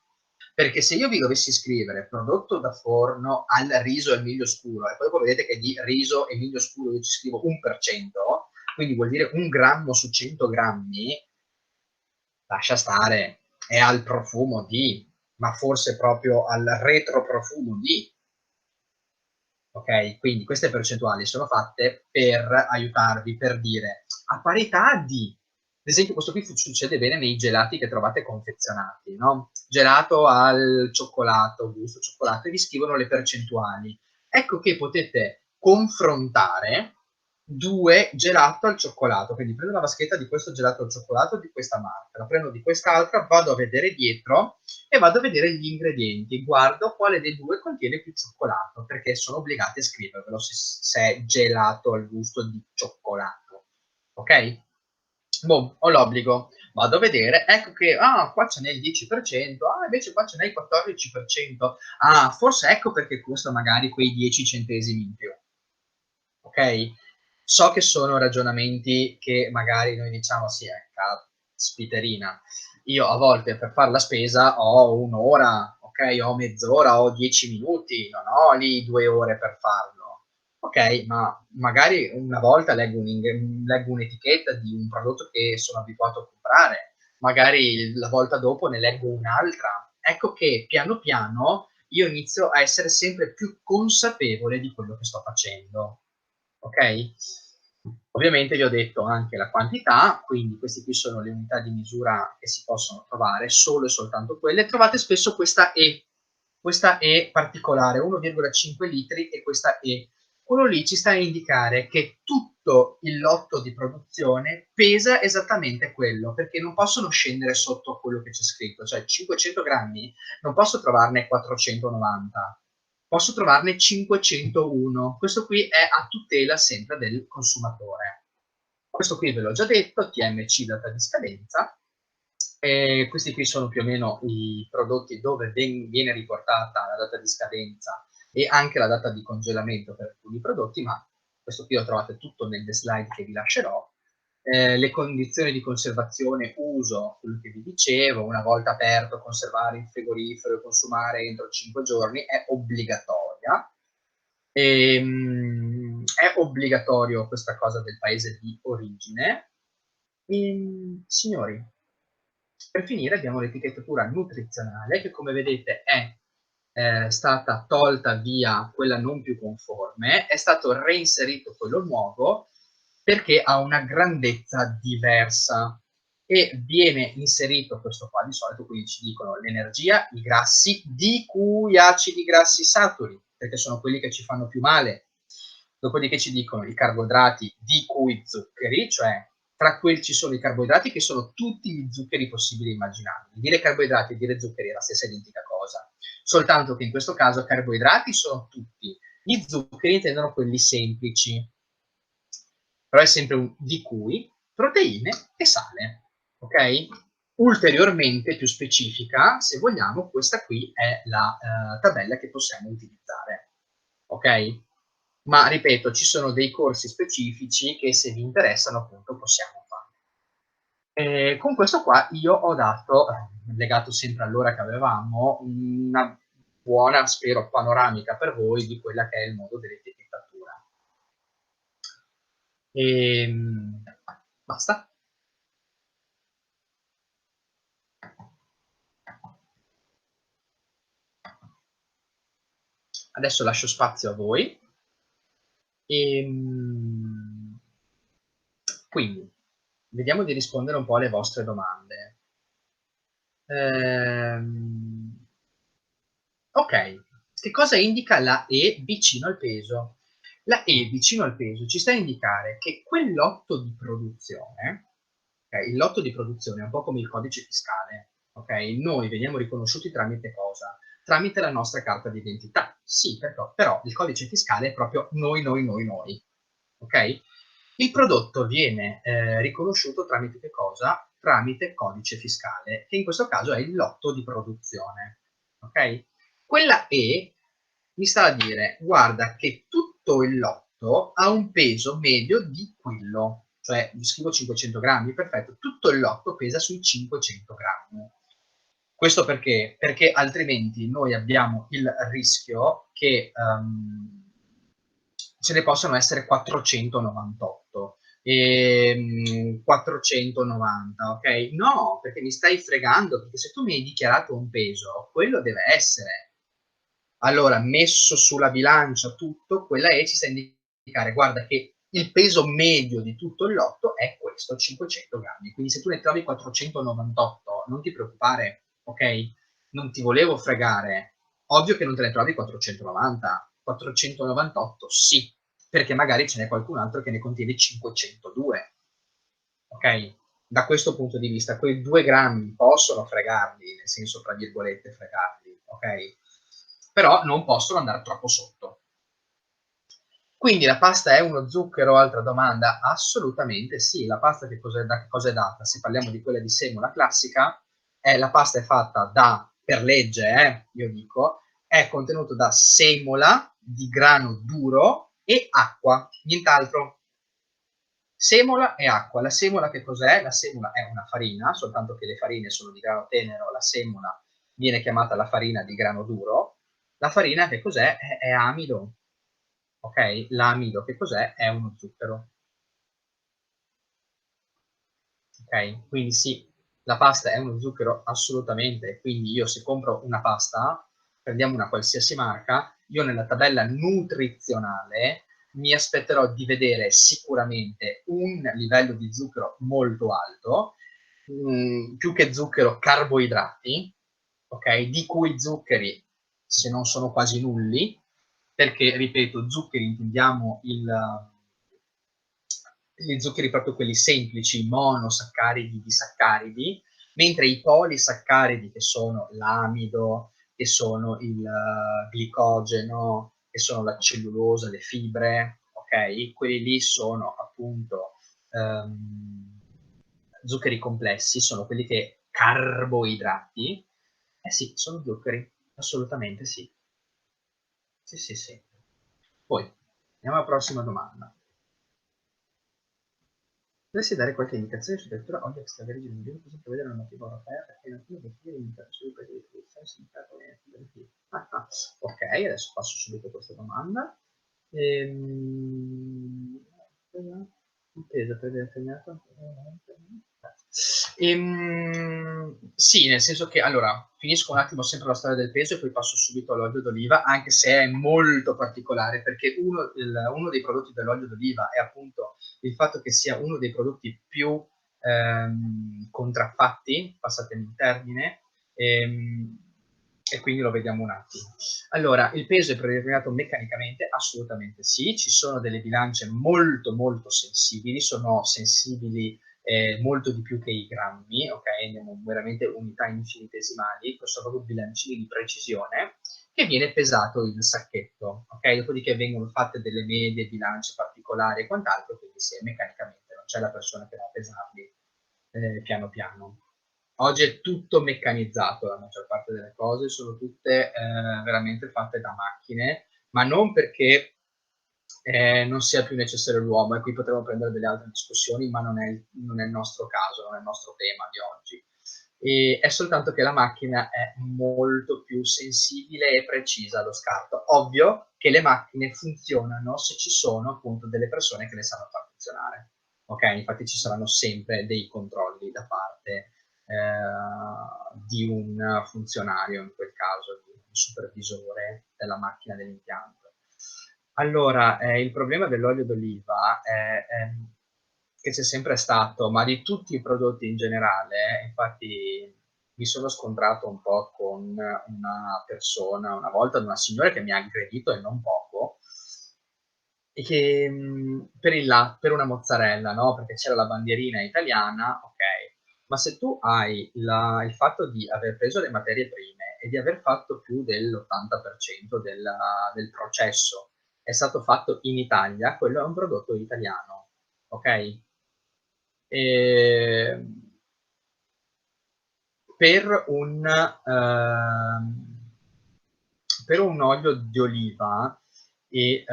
[SPEAKER 1] Perché se io vi dovessi scrivere prodotto da forno al riso e al miglio scuro, e poi dopo vedete che di riso e miglio scuro io ci scrivo 1%, quindi vuol dire 1 grammo su 100 grammi, lascia stare, è al profumo di, ma forse proprio al retroprofumo di. Ok? Quindi queste percentuali sono fatte per aiutarvi, per dire a parità di, ad esempio questo qui succede bene nei gelati che trovate confezionati, no? Gelato al cioccolato, gusto cioccolato, e vi scrivono le percentuali. Ecco che potete confrontare due gelato al cioccolato, quindi prendo la vaschetta di questo gelato al cioccolato di questa marca, la prendo di quest'altra, vado a vedere dietro e vado a vedere gli ingredienti, guardo quale dei due contiene più cioccolato, perché sono obbligati a scrivervelo se è gelato al gusto di cioccolato. Ok? Boh, ho l'obbligo. Vado a vedere, ecco che, qua ce n'è il 10%, invece qua ce n'è il 14%. Forse ecco perché costa magari quei 10 centesimi in più. Ok? So che sono ragionamenti che magari noi diciamo, sì, caspiterina. Io a volte per fare la spesa ho un'ora, ok? Ho mezz'ora, ho 10 minuti, non ho lì 2 ore per farlo. Ok, ma magari una volta leggo un'etichetta di un prodotto che sono abituato a comprare, magari la volta dopo ne leggo un'altra. Ecco che piano piano io inizio a essere sempre più consapevole di quello che sto facendo. Ok? Ovviamente vi ho detto anche la quantità, quindi queste qui sono le unità di misura che si possono trovare, solo e soltanto quelle. Trovate spesso questa E particolare, 1,5 litri e questa E. Quello lì ci sta a indicare che tutto il lotto di produzione pesa esattamente quello, perché non possono scendere sotto a quello che c'è scritto, cioè 500 grammi non posso trovarne 490, posso trovarne 501. Questo qui è a tutela sempre del consumatore. Questo qui ve l'ho già detto, TMC data di scadenza. Questi qui sono più o meno i prodotti dove viene riportata la data di scadenza e anche la data di congelamento per alcuni prodotti, ma questo qui lo trovate tutto nelle slide che vi lascerò. Le condizioni di conservazione, uso, quello che vi dicevo, una volta aperto, conservare in frigorifero e consumare entro 5 giorni è obbligatoria. È obbligatorio questa cosa del paese di origine. Signori, per finire abbiamo l'etichettatura nutrizionale che come vedete è stata tolta via quella non più conforme, è stato reinserito quello nuovo perché ha una grandezza diversa e viene inserito questo qua di solito, quindi ci dicono l'energia, i grassi, di cui acidi grassi saturi, perché sono quelli che ci fanno più male. Dopodiché ci dicono i carboidrati, di cui zuccheri, cioè tra quelli ci sono i carboidrati che sono tutti gli zuccheri possibili e immaginabili. Dire carboidrati e dire zuccheri è la stessa identica cosa, soltanto che in questo caso carboidrati sono tutti, gli zuccheri intendono quelli semplici, però è sempre un di cui, proteine e sale, ok? Ulteriormente più specifica, se vogliamo, questa qui è la tabella che possiamo utilizzare, ok? Ma ripeto, ci sono dei corsi specifici che se vi interessano appunto possiamo fare. Con questo qua io ho dato, legato sempre all'ora che avevamo, una buona, spero, panoramica per voi di quella che è il mondo dell'etichettatura. Basta. Adesso lascio spazio a voi. Ehm, quindi, vediamo di rispondere un po' alle vostre domande. Ok, che cosa indica la E vicino al peso? La E vicino al peso ci sta a indicare che quel lotto di produzione, okay, il lotto di produzione è un po' come il codice fiscale, okay, noi veniamo riconosciuti tramite cosa? Tramite la nostra carta d'identità. Sì, però il codice fiscale è proprio noi, okay? Il prodotto viene, riconosciuto tramite che cosa? Tramite codice fiscale, che in questo caso è il lotto di produzione, okay? Quella E mi sta a dire: guarda che tutto il lotto ha un peso medio di quello, cioè gli scrivo 500 grammi, perfetto, tutto il lotto pesa sui 500 grammi. Questo perché? Perché altrimenti noi abbiamo il rischio che ce ne possano essere 498 490, ok? No, perché mi stai fregando, perché se tu mi hai dichiarato un peso, quello deve essere. Allora, messo sulla bilancia tutto, quella E ci sta a indicare, guarda che il peso medio di tutto il lotto è questo, 500 grammi. Quindi se tu ne trovi 498, non ti preoccupare, ok? Non ti volevo fregare. Ovvio che non te ne trovi 490, 498 sì, perché magari ce n'è qualcun altro che ne contiene 502, ok? Da questo punto di vista, quei 2 grammi possono fregarli, nel senso, tra virgolette, fregarli, ok? Però non possono andare troppo sotto. Quindi la pasta è uno zucchero? Altra domanda. Assolutamente sì. La pasta da che cosa è data? Se parliamo di quella di semola classica, la pasta è fatta da, per legge, io dico, è contenuto da semola di grano duro e acqua, nient'altro. Semola e acqua. La semola che cos'è? La semola è una farina, soltanto che le farine sono di grano tenero, la semola viene chiamata la farina di grano duro. La farina che cos'è? È amido, ok? L'amido che cos'è? È uno zucchero, ok? Quindi sì, la pasta è uno zucchero assolutamente, quindi io se compro una pasta, prendiamo una qualsiasi marca, io nella tabella nutrizionale mi aspetterò di vedere sicuramente un livello di zucchero molto alto, più che zucchero carboidrati, ok? Di cui zuccheri, se non sono quasi nulli, perché ripeto, zuccheri intendiamo gli zuccheri proprio quelli semplici, monosaccaridi, disaccaridi, mentre i polisaccaridi, che sono l'amido, che sono il glicogeno, che sono la cellulosa, le fibre, ok? Quelli lì sono appunto zuccheri complessi, sono quelli che carboidrati, eh sì, sono zuccheri, assolutamente sì. Sì, sì, sì. Poi, andiamo alla prossima domanda. Dovresti dare qualche indicazione su lettura olio extravergine in cosa prevede la normativa europea perché in alcune bottiglie limita sui prezzi di produzione si indica come beneficio. Ok, adesso passo subito a questa domanda. Intesa per determinato. Sì, nel senso che allora finisco un attimo sempre la storia del peso e poi passo subito all'olio d'oliva, anche se è molto particolare perché uno dei prodotti dell'olio d'oliva è appunto il fatto che sia uno dei prodotti più contraffatti, passatemi il termine, e quindi lo vediamo un attimo. Allora, il peso è predeterminato meccanicamente? Assolutamente sì, ci sono delle bilance molto molto sensibili, sono sensibili molto di più che i grammi, ok? Andiamo veramente unità infinitesimali, questo sono proprio bilancini di precisione che viene pesato il sacchetto, ok? Dopodiché vengono fatte delle medie, bilance particolari e quant'altro, quindi sì, meccanicamente non c'è la persona che va a pesarli piano piano. Oggi è tutto meccanizzato, la maggior parte delle cose sono tutte veramente fatte da macchine, ma non perché non sia più necessario l'uomo, e qui potremmo prendere delle altre discussioni, ma non è il nostro caso, non è il nostro tema di oggi. E è soltanto che la macchina è molto più sensibile e precisa allo scarto. Ovvio che le macchine funzionano se ci sono appunto delle persone che le sanno far funzionare. Ok, infatti ci saranno sempre dei controlli da parte di un funzionario, in quel caso di un supervisore della macchina dell'impianto. Allora, il problema dell'olio d'oliva è che c'è sempre stato, ma di tutti i prodotti in generale, infatti mi sono scontrato un po' con una persona, una volta, una signora che mi ha aggredito e non poco, e che per una mozzarella, no? Perché c'era la bandierina italiana, ok, ma se tu hai il fatto di aver preso le materie prime e di aver fatto più dell'80% del processo è stato fatto in Italia, quello è un prodotto italiano, ok? E per per un olio di oliva è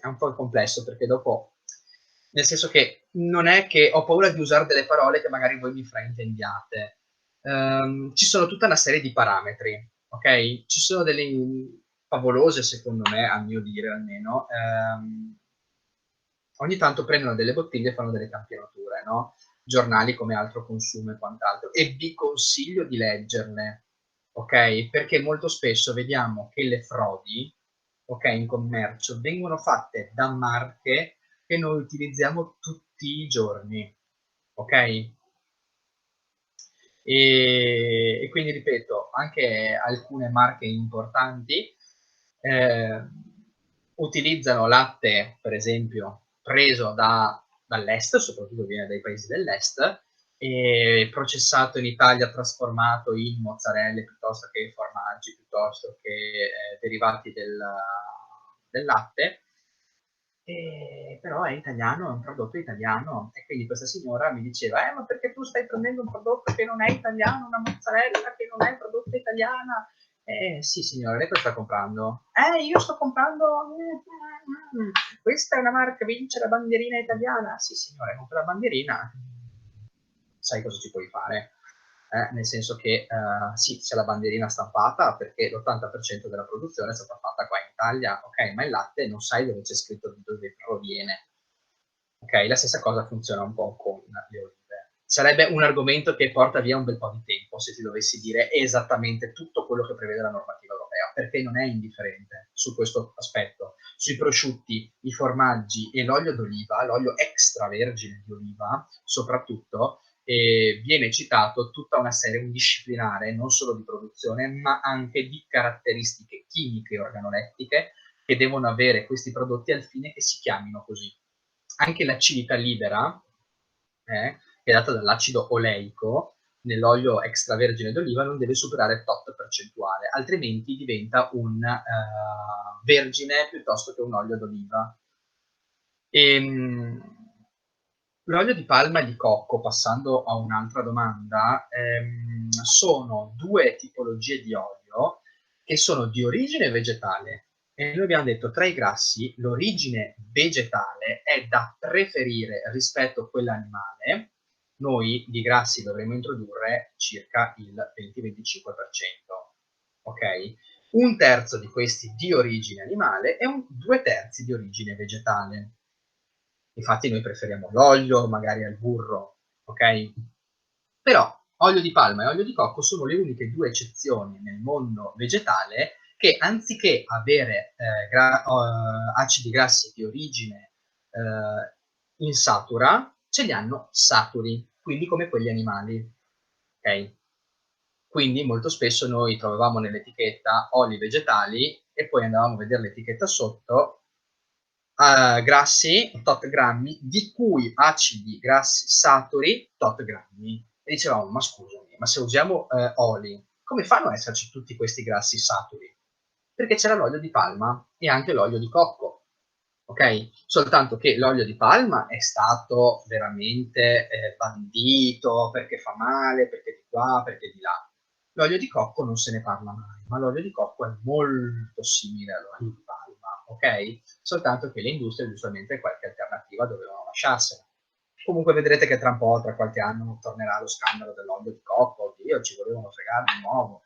[SPEAKER 1] un po' complesso perché dopo, nel senso che non è che ho paura di usare delle parole che magari voi mi fraintendiate. Ci sono tutta una serie di parametri, ok? Ci sono delle favolose, secondo me, a mio dire almeno. Ogni tanto prendono delle bottiglie e fanno delle campionature, no? Giornali come Altro Consumo e quant'altro, e vi consiglio di leggerle, ok? Perché molto spesso vediamo che le frodi, ok, in commercio vengono fatte da marche che noi utilizziamo tutti i giorni, ok? E quindi ripeto, anche alcune marche importanti eh, utilizzano latte, per esempio, preso dall'est, soprattutto viene dai paesi dell'est, e processato in Italia, trasformato in mozzarelle piuttosto che formaggi, piuttosto che derivati del latte, però è italiano, è un prodotto italiano. E quindi questa signora mi diceva, ma perché tu stai prendendo un prodotto che non è italiano, una mozzarella che non è prodotto italiana? Sì signora, lei cosa sta comprando? Io sto comprando... Questa è una marca, vince la bandierina italiana. Sì signore, compra la bandierina, sai cosa ci puoi fare? Nel senso che sì, c'è la bandierina stampata perché l'80% della produzione è stata fatta qua in Italia, ok, ma il latte non sai dove c'è scritto di dove proviene. Ok, la stessa cosa funziona un po' con le olive. Sarebbe un argomento che porta via un bel po' di tempo se ti dovessi dire esattamente tutto quello che prevede la normativa europea, perché non è indifferente su questo aspetto. Sui prosciutti, i formaggi e l'olio d'oliva, l'olio extravergine di oliva, soprattutto, viene citato tutta una serie, un disciplinare non solo di produzione, ma anche di caratteristiche chimiche e organolettiche che devono avere questi prodotti al fine che si chiamino così. Anche l'acidità libera, che è data dall'acido oleico, nell'olio extravergine d'oliva non deve superare tot percentuale, altrimenti diventa un vergine piuttosto che un olio d'oliva. L'olio di palma e di cocco, passando a un'altra domanda, sono due tipologie di olio che sono di origine vegetale. E noi abbiamo detto tra i grassi l'origine vegetale è da preferire rispetto a quella animale. Noi di grassi dovremmo introdurre circa il 20-25%. Ok? Un terzo di questi di origine animale e due terzi di origine vegetale. Infatti noi preferiamo l'olio, magari al burro, ok? Però olio di palma e olio di cocco sono le uniche due eccezioni nel mondo vegetale che anziché avere acidi grassi di origine insatura, ce li hanno saturi, quindi come quelli animali. Ok? Quindi molto spesso noi trovavamo nell'etichetta oli vegetali e poi andavamo a vedere l'etichetta sotto, grassi, tot grammi, di cui acidi grassi saturi, tot grammi. E dicevamo, ma scusami, ma se usiamo oli, come fanno ad esserci tutti questi grassi saturi? Perché c'era l'olio di palma e anche l'olio di cocco, ok? Soltanto che l'olio di palma è stato veramente bandito perché fa male, perché di qua, perché di là. L'olio di cocco non se ne parla mai, ma l'olio di cocco è molto simile all'olio di palma, ok? Soltanto che le industrie giustamente qualche alternativa dovevano lasciarsela. Comunque vedrete che tra un po', tra qualche anno, tornerà lo scandalo dell'olio di cocco, oddio, ci volevano fregare di nuovo.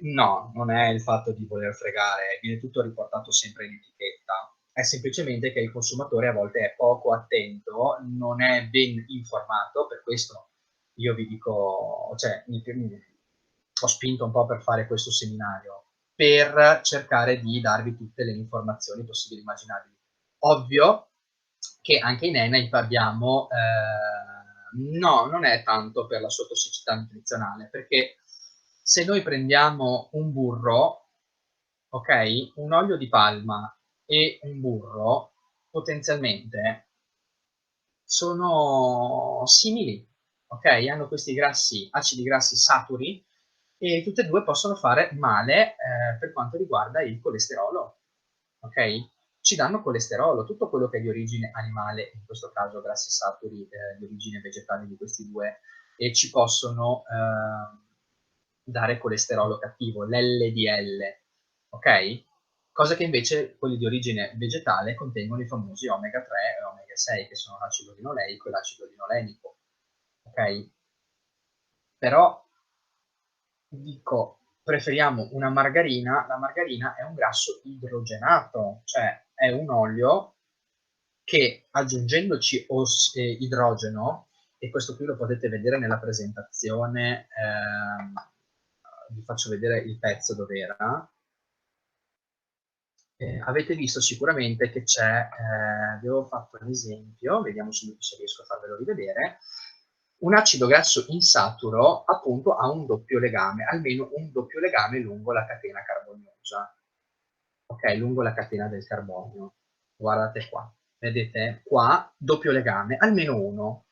[SPEAKER 1] No, non è il fatto di voler fregare, viene tutto riportato sempre in etichetta. È semplicemente che il consumatore a volte è poco attento, non è ben informato, per questo io vi dico, cioè, ho spinto un po' per fare questo seminario, per cercare di darvi tutte le informazioni possibili e immaginabili. Ovvio che anche in ENAIP abbiamo, no, non è tanto per la sua tossicità nutrizionale, perché se noi prendiamo un burro, ok, un olio di palma e un burro potenzialmente sono simili, ok? Hanno questi acidi grassi saturi e tutte e due possono fare male per quanto riguarda il colesterolo, ok? Ci danno colesterolo, tutto quello che è di origine animale, in questo caso grassi saturi di origine vegetale di questi due, e ci possono dare colesterolo cattivo, l'LDL, ok? Cosa che invece quelli di origine vegetale contengono i famosi omega 3 e omega 6, che sono l'acido linoleico e l'acido linolenico, ok? Però dico, preferiamo una margarina, la margarina è un grasso idrogenato, cioè è un olio che aggiungendoci idrogeno, e questo qui lo potete vedere nella presentazione, vi faccio vedere il pezzo dove era. Avete visto sicuramente che c'è, vi avevo fatto un esempio, vediamo se riesco a farvelo rivedere, un acido grasso insaturo appunto ha un doppio legame, almeno un doppio legame lungo la catena carboniosa, ok, lungo la catena del carbonio. Guardate qua, vedete qua, doppio legame, almeno uno.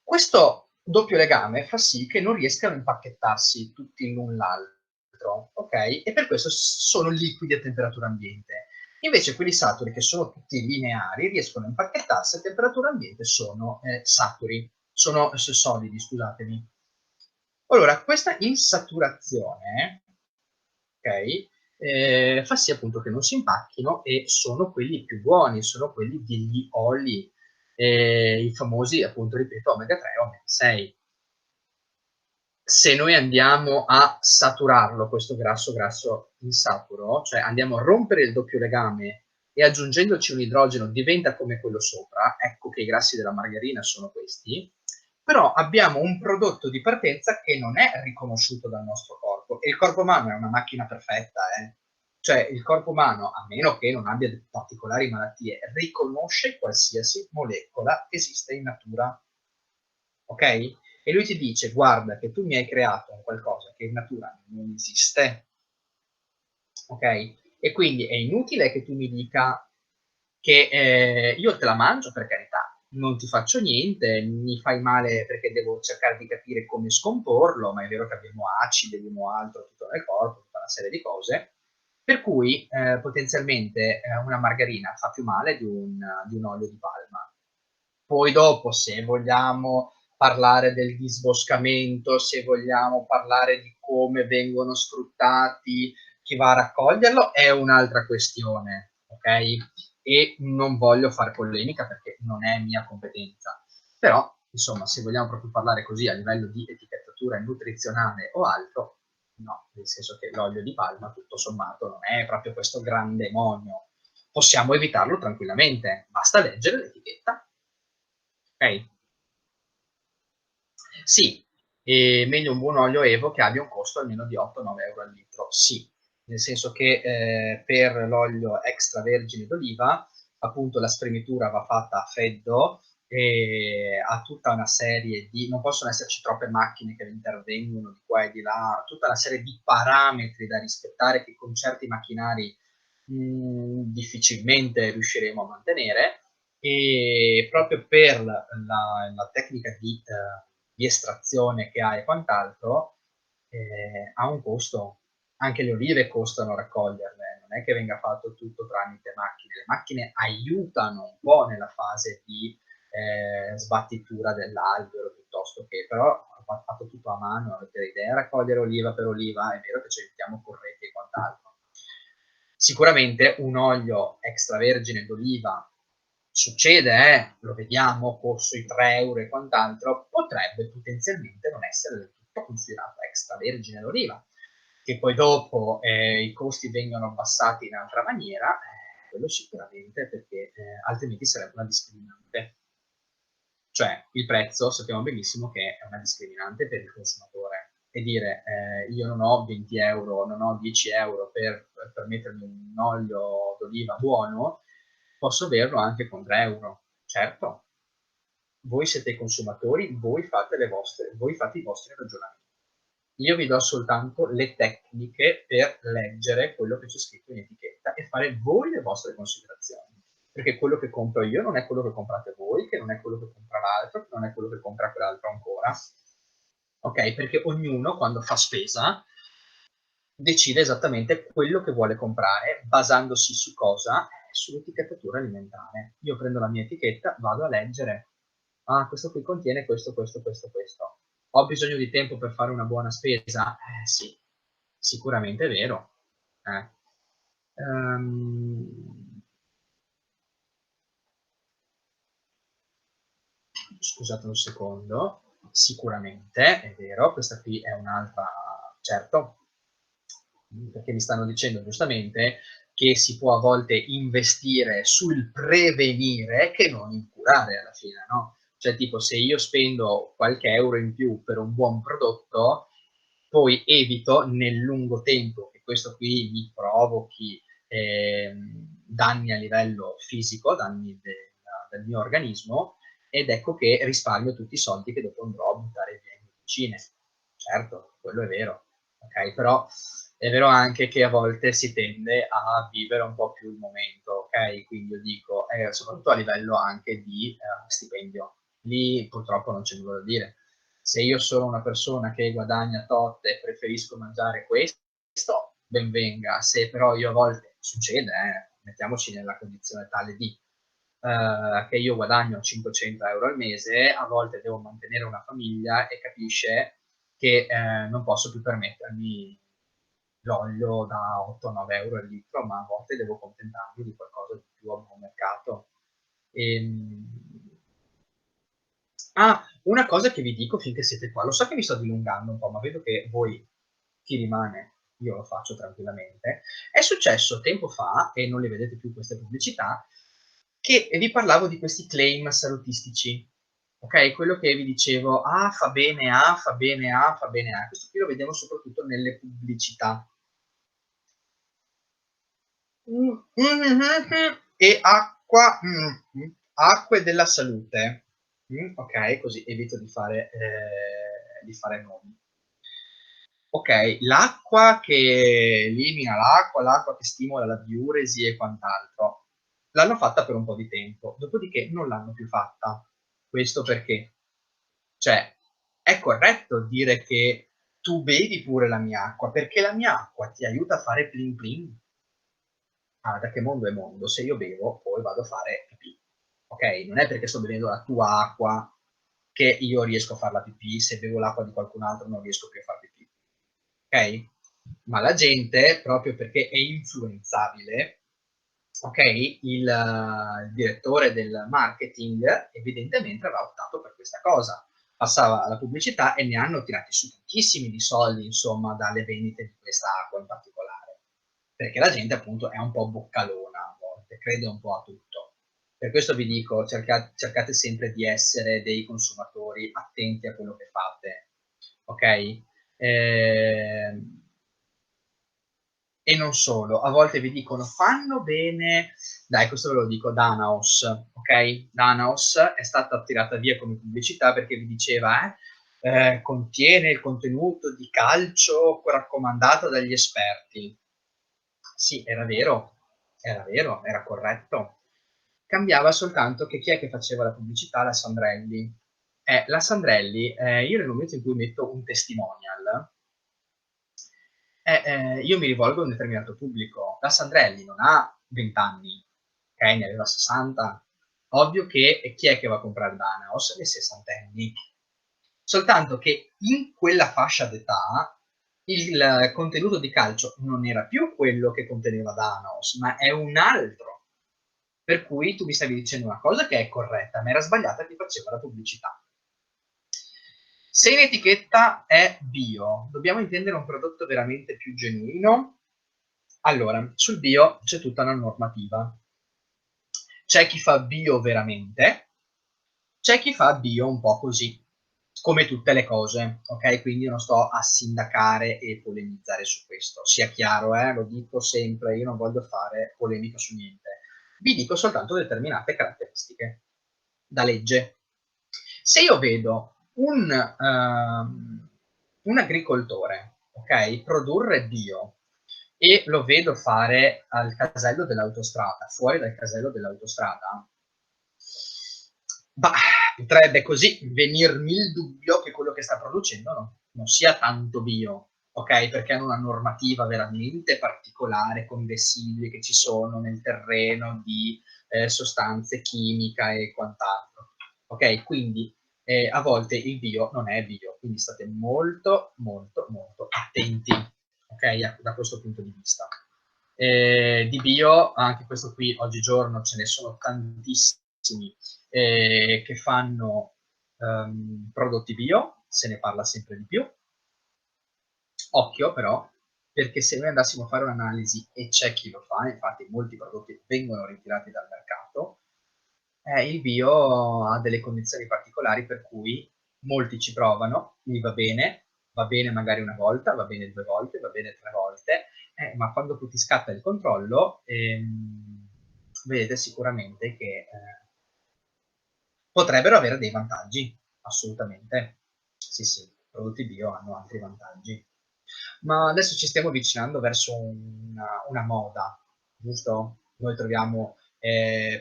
[SPEAKER 1] Questo doppio legame fa sì che non riescano a impacchettarsi tutti l'un l'altro, ok? E per questo sono liquidi a temperatura ambiente. Invece quelli saturi, che sono tutti lineari, riescono a impacchettarsi a temperatura ambiente, sono saturi, sono solidi, scusatemi. Allora, questa insaturazione, ok, fa sì appunto che non si impacchino e sono quelli più buoni, sono quelli degli oli, i famosi, appunto, ripeto, omega 3 e omega 6. Se noi andiamo a saturarlo, questo grasso insaturo, cioè andiamo a rompere il doppio legame e aggiungendoci un idrogeno diventa come quello sopra, ecco che i grassi della margarina sono questi, però abbiamo un prodotto di partenza che non è riconosciuto dal nostro corpo, e il corpo umano è una macchina perfetta, cioè il corpo umano, a meno che non abbia particolari malattie, riconosce qualsiasi molecola che esiste in natura, ok? E lui ti dice, guarda che tu mi hai creato un qualcosa che in natura non esiste, ok? E quindi è inutile che tu mi dica che io te la mangio, per carità, non ti faccio niente, mi fai male perché devo cercare di capire come scomporlo, ma è vero che abbiamo acidi, abbiamo altro tutto nel corpo, tutta una serie di cose, per cui potenzialmente una margarina fa più male di un olio di palma. Poi dopo, se vogliamo parlare del disboscamento, se vogliamo parlare di come vengono sfruttati, chi va a raccoglierlo, è un'altra questione, ok? E non voglio fare polemica perché non è mia competenza. Però, insomma, se vogliamo proprio parlare così a livello di etichettatura nutrizionale o altro, no, nel senso che l'olio di palma, tutto sommato, non è proprio questo gran demonio. Possiamo evitarlo tranquillamente, basta leggere l'etichetta. Ok? Sì, e meglio un buon olio Evo che abbia un costo almeno di 8-9 euro al litro. Sì, nel senso che per l'olio extravergine d'oliva, appunto la spremitura va fatta a freddo e ha tutta una serie di, non possono esserci troppe macchine che intervengono di qua e di là, tutta una serie di parametri da rispettare che con certi macchinari difficilmente riusciremo a mantenere, e proprio per la tecnica di estrazione che ha e quant'altro, ha un costo. Anche le olive costano raccoglierle, non è che venga fatto tutto tramite macchine. Le macchine aiutano un po' nella fase di sbattitura dell'albero, piuttosto che, però va fatto tutto a mano, avete idea, raccogliere oliva per oliva, è vero che ci aiutiamo con reti e quant'altro. Sicuramente un olio extravergine d'oliva succede, lo vediamo, sui 3 euro e quant'altro, potrebbe potenzialmente non essere del tutto considerato extravergine d'oliva, che poi dopo i costi vengono abbassati in altra maniera, quello sicuramente, perché altrimenti sarebbe una discriminante. Cioè, il prezzo sappiamo benissimo che è una discriminante per il consumatore, e dire io non ho 20 euro, non ho 10 euro per permettermi un olio d'oliva buono, posso averlo anche con 3 euro. Certo, voi siete i consumatori, voi fate i vostri ragionamenti. Io vi do soltanto le tecniche per leggere quello che c'è scritto in etichetta etichetta e fare voi le vostre considerazioni. Perché quello che compro io non è quello che comprate voi, che non è quello che compra l'altro, che non è quello che compra quell'altro ancora. Ok? Perché ognuno quando fa spesa decide esattamente quello che vuole comprare basandosi su cosa? Sull'etichettatura alimentare. Io prendo la mia etichetta, vado a leggere. Ah, questo qui contiene questo, questo, questo, questo. Ho bisogno di tempo per fare una buona spesa? Sì, sicuramente è vero. Eh. Ehm, Scusate un secondo, sicuramente è vero, questa qui è un'altra, certo, perché mi stanno dicendo giustamente che si può a volte investire sul prevenire che non in curare alla fine, no? Cioè tipo se io spendo qualche euro in più per un buon prodotto, poi evito nel lungo tempo che questo qui mi provochi danni a livello fisico, danni del mio organismo, ed ecco che risparmio tutti i soldi che dopo andrò a buttare via in medicine. Certo, quello è vero, ok? Però è vero anche che a volte si tende a vivere un po' più il momento, ok? Quindi io dico, soprattutto a livello anche di stipendio, lì purtroppo non c'è nulla da dire. Se io sono una persona che guadagna tot e preferisco mangiare questo, ben venga. Se però io a volte, succede, mettiamoci nella condizione tale di che io guadagno 500 euro al mese, a volte devo mantenere una famiglia e capisce che non posso più permettermi l'olio da 8-9 euro al litro, ma a volte devo contentarmi di qualcosa di più a buon mercato. Una cosa che vi dico finché siete qua, lo so che mi sto dilungando un po', ma vedo che voi chi rimane, io lo faccio tranquillamente. È successo tempo fa, e non le vedete più queste pubblicità, che vi parlavo di questi claim salutistici. Ok, quello che vi dicevo, fa bene A, fa bene A, fa bene A. Questo qui lo vediamo soprattutto nelle pubblicità. E acqua, acque della salute. Ok, così evito di fare nomi. Ok, l'acqua che elimina l'acqua che stimola la diuresi e quant'altro. L'hanno fatta per un po' di tempo, dopodiché non l'hanno più fatta. Questo perché? Cioè, è corretto dire che tu bevi pure la mia acqua, perché la mia acqua ti aiuta a fare plin plin. Da che mondo è mondo? Se io bevo, poi vado a fare pipì. Ok? Non è perché sto bevendo la tua acqua che io riesco a fare la pipì, se bevo l'acqua di qualcun altro non riesco più a fare pipì. Ok? Ma la gente, proprio perché è influenzabile, ok? Il direttore del marketing evidentemente aveva optato per questa cosa. Passava alla pubblicità e ne hanno tirati su tantissimi di soldi, insomma, dalle vendite di questa acqua in particolare. Perché la gente appunto è un po' boccalona a volte, crede un po' a tutto. Per questo vi dico, cercate sempre di essere dei consumatori attenti a quello che fate, ok? E non solo, a volte vi dicono fanno bene, dai, questo ve lo dico, Danaos, ok? Danaos è stata tirata via come pubblicità perché vi diceva, contiene il contenuto di calcio raccomandato dagli esperti. Sì, era vero, era corretto. Cambiava soltanto che chi è che faceva la pubblicità? La Sandrelli. La Sandrelli, io nel momento in cui metto un testimonial, io mi rivolgo a un determinato pubblico. La Sandrelli non ha 20 anni, ok? Ne aveva 60. Ovvio che chi è che va a comprare Danaos? Le sessantenni. Soltanto che in quella fascia d'età il contenuto di calcio non era più quello che conteneva Danaos, ma è un altro. Per cui tu mi stavi dicendo una cosa che è corretta, ma era sbagliata chi faceva la pubblicità. Se in etichetta è bio, dobbiamo intendere un prodotto veramente più genuino? Allora, sul bio c'è tutta una normativa. C'è chi fa bio veramente, c'è chi fa bio un po' così, come tutte le cose, ok? Quindi io non sto a sindacare e polemizzare su questo. Sia chiaro, lo dico sempre, io non voglio fare polemica su niente. Vi dico soltanto determinate caratteristiche da legge. Se io vedo un agricoltore, ok, produrre bio e lo vedo fare al casello dell'autostrada, fuori dal casello dell'autostrada, bah, potrebbe così venirmi il dubbio che quello che sta producendo non sia tanto bio, ok? Perché hanno una normativa veramente particolare con i residui che ci sono nel terreno di sostanze chimiche e quant'altro, ok? Quindi a volte il bio non è bio, quindi state molto, molto, molto attenti, ok? Da questo punto di vista. Di bio, anche questo qui oggigiorno ce ne sono tantissimi che fanno prodotti bio, se ne parla sempre di più. Occhio però, perché se noi andassimo a fare un'analisi, e c'è chi lo fa, infatti molti prodotti vengono ritirati dal mercato, il bio ha delle condizioni particolari per cui molti ci provano, gli va bene magari una volta, va bene 2 volte, va bene 3 volte, ma quando ti scatta il controllo, vedete sicuramente che potrebbero avere dei vantaggi, assolutamente. Sì, sì, i prodotti bio hanno altri vantaggi. Ma adesso ci stiamo avvicinando verso una moda, giusto? Noi troviamo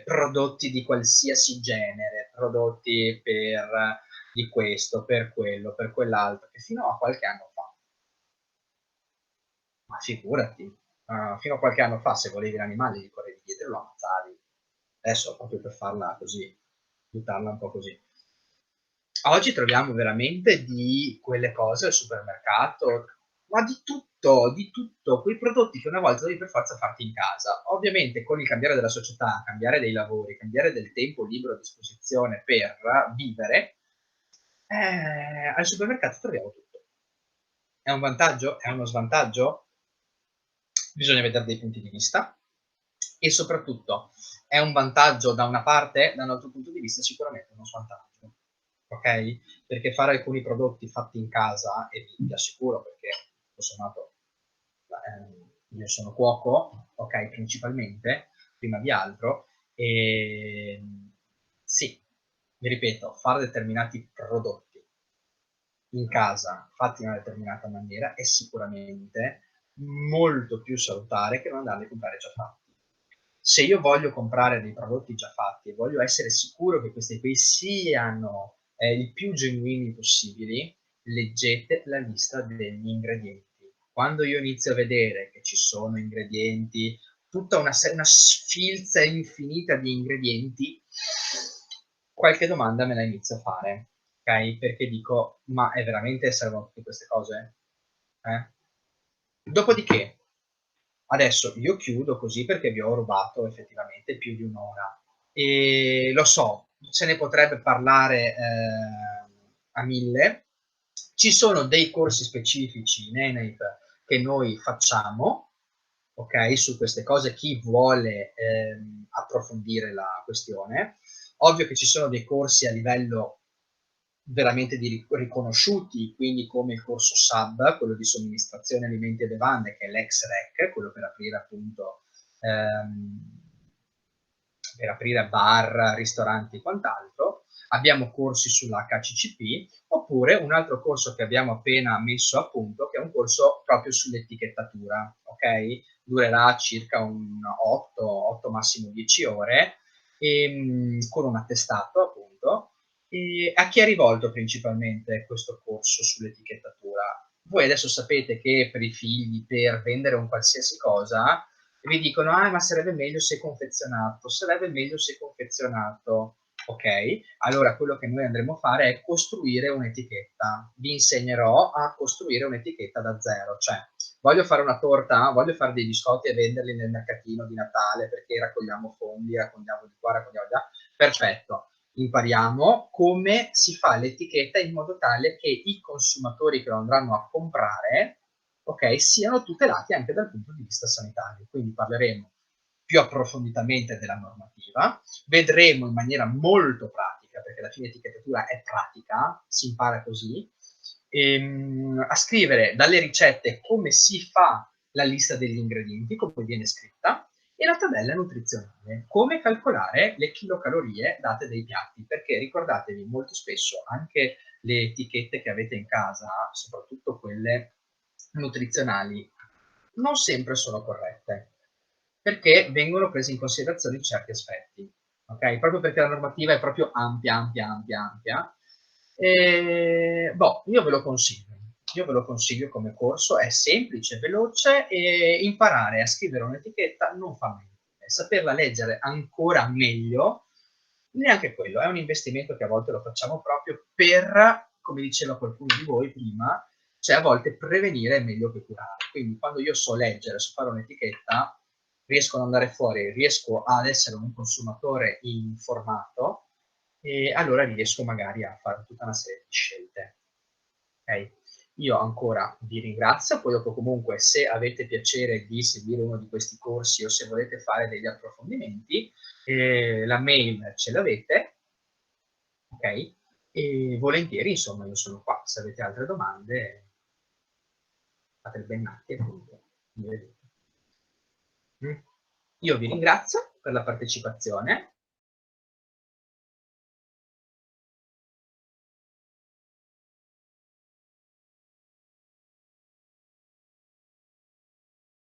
[SPEAKER 1] prodotti di qualsiasi genere, prodotti per di questo, per quello, per quell'altro, che fino a qualche anno fa, ma figurati, fino a qualche anno fa se volevi l'animale gli correvi dietro e lo ammazzavi. Adesso proprio per farla così, buttarla un po' così. Oggi troviamo veramente di quelle cose al supermercato, ma di tutto, quei prodotti che una volta dovevi per forza farti in casa. Ovviamente con il cambiare della società, cambiare dei lavori, cambiare del tempo libero a disposizione per vivere, al supermercato troviamo tutto. È un vantaggio? È uno svantaggio? Bisogna vedere dei punti di vista e soprattutto è un vantaggio da una parte, da un altro punto di vista sicuramente uno svantaggio, ok? Perché fare alcuni prodotti fatti in casa, e vi assicuro perché tutto sommato io sono cuoco, ok, principalmente, prima di altro, e sì, vi ripeto, fare determinati prodotti in casa fatti in una determinata maniera è sicuramente molto più salutare che non andarli a comprare già fatti. Se io voglio comprare dei prodotti già fatti e voglio essere sicuro che questi qui siano il più genuini possibili, leggete la lista degli ingredienti. Quando io inizio a vedere che ci sono ingredienti, tutta una sfilza infinita di ingredienti, qualche domanda me la inizio a fare, ok? Perché dico, ma è veramente servono tutte queste cose? Eh? Dopodiché, adesso io chiudo così perché vi ho rubato effettivamente più di un'ora. E lo so, se ne potrebbe parlare a mille. Ci sono dei corsi specifici in ENAIP che noi facciamo, ok, su queste cose, chi vuole approfondire la questione. Ovvio che ci sono dei corsi a livello veramente riconosciuti, quindi come il corso SAB, quello di somministrazione alimenti e bevande, che è l'ex-REC, quello per aprire bar, ristoranti e quant'altro. Abbiamo corsi sull'HCCP, oppure un altro corso che abbiamo appena messo a punto, che è un corso proprio sull'etichettatura, ok? Durerà circa un 8 massimo 10 ore, con un attestato appunto. E a chi è rivolto principalmente questo corso sull'etichettatura? Voi adesso sapete che per i figli, per vendere un qualsiasi cosa, vi dicono, ah, ma sarebbe meglio se confezionato, sarebbe meglio se confezionato. Ok, allora quello che noi andremo a fare è costruire un'etichetta. Vi insegnerò a costruire un'etichetta da zero, cioè voglio fare una torta, voglio fare dei biscotti e venderli nel mercatino di Natale perché raccogliamo fondi, raccogliamo di qua, raccogliamo di là. Perfetto, impariamo come si fa l'etichetta in modo tale che i consumatori che lo andranno a comprare, ok, siano tutelati anche dal punto di vista sanitario. Quindi parleremo più approfonditamente della normativa, vedremo in maniera molto pratica, perché alla fine l'etichettatura è pratica, si impara così, a scrivere dalle ricette come si fa la lista degli ingredienti, come viene scritta, e la tabella nutrizionale, come calcolare le chilocalorie date dai piatti, perché ricordatevi molto spesso anche le etichette che avete in casa, soprattutto quelle nutrizionali, Non sempre sono corrette, perché vengono presi in considerazione certi aspetti, okay, proprio perché la normativa è proprio ampia, ampia, ampia, ampia. Boh, io ve lo consiglio. Io ve lo consiglio come corso, è semplice, veloce e imparare a scrivere un'etichetta non fa male. Saperla leggere ancora meglio, neanche quello, è un investimento che a volte lo facciamo proprio per, come diceva qualcuno di voi prima, cioè a volte prevenire è meglio che curare. Quindi quando io so leggere, so fare un'etichetta, riesco ad andare fuori, riesco ad essere un consumatore informato e allora riesco magari a fare tutta una serie di scelte. Okay? Io ancora vi ringrazio, poi dopo comunque se avete piacere di seguire uno di questi corsi o se volete fare degli approfondimenti, la mail ce l'avete, ok? E volentieri, insomma, io sono qua. Se avete altre domande, fate il bennati e appunto mi vedete. Mm. Io vi ringrazio per la partecipazione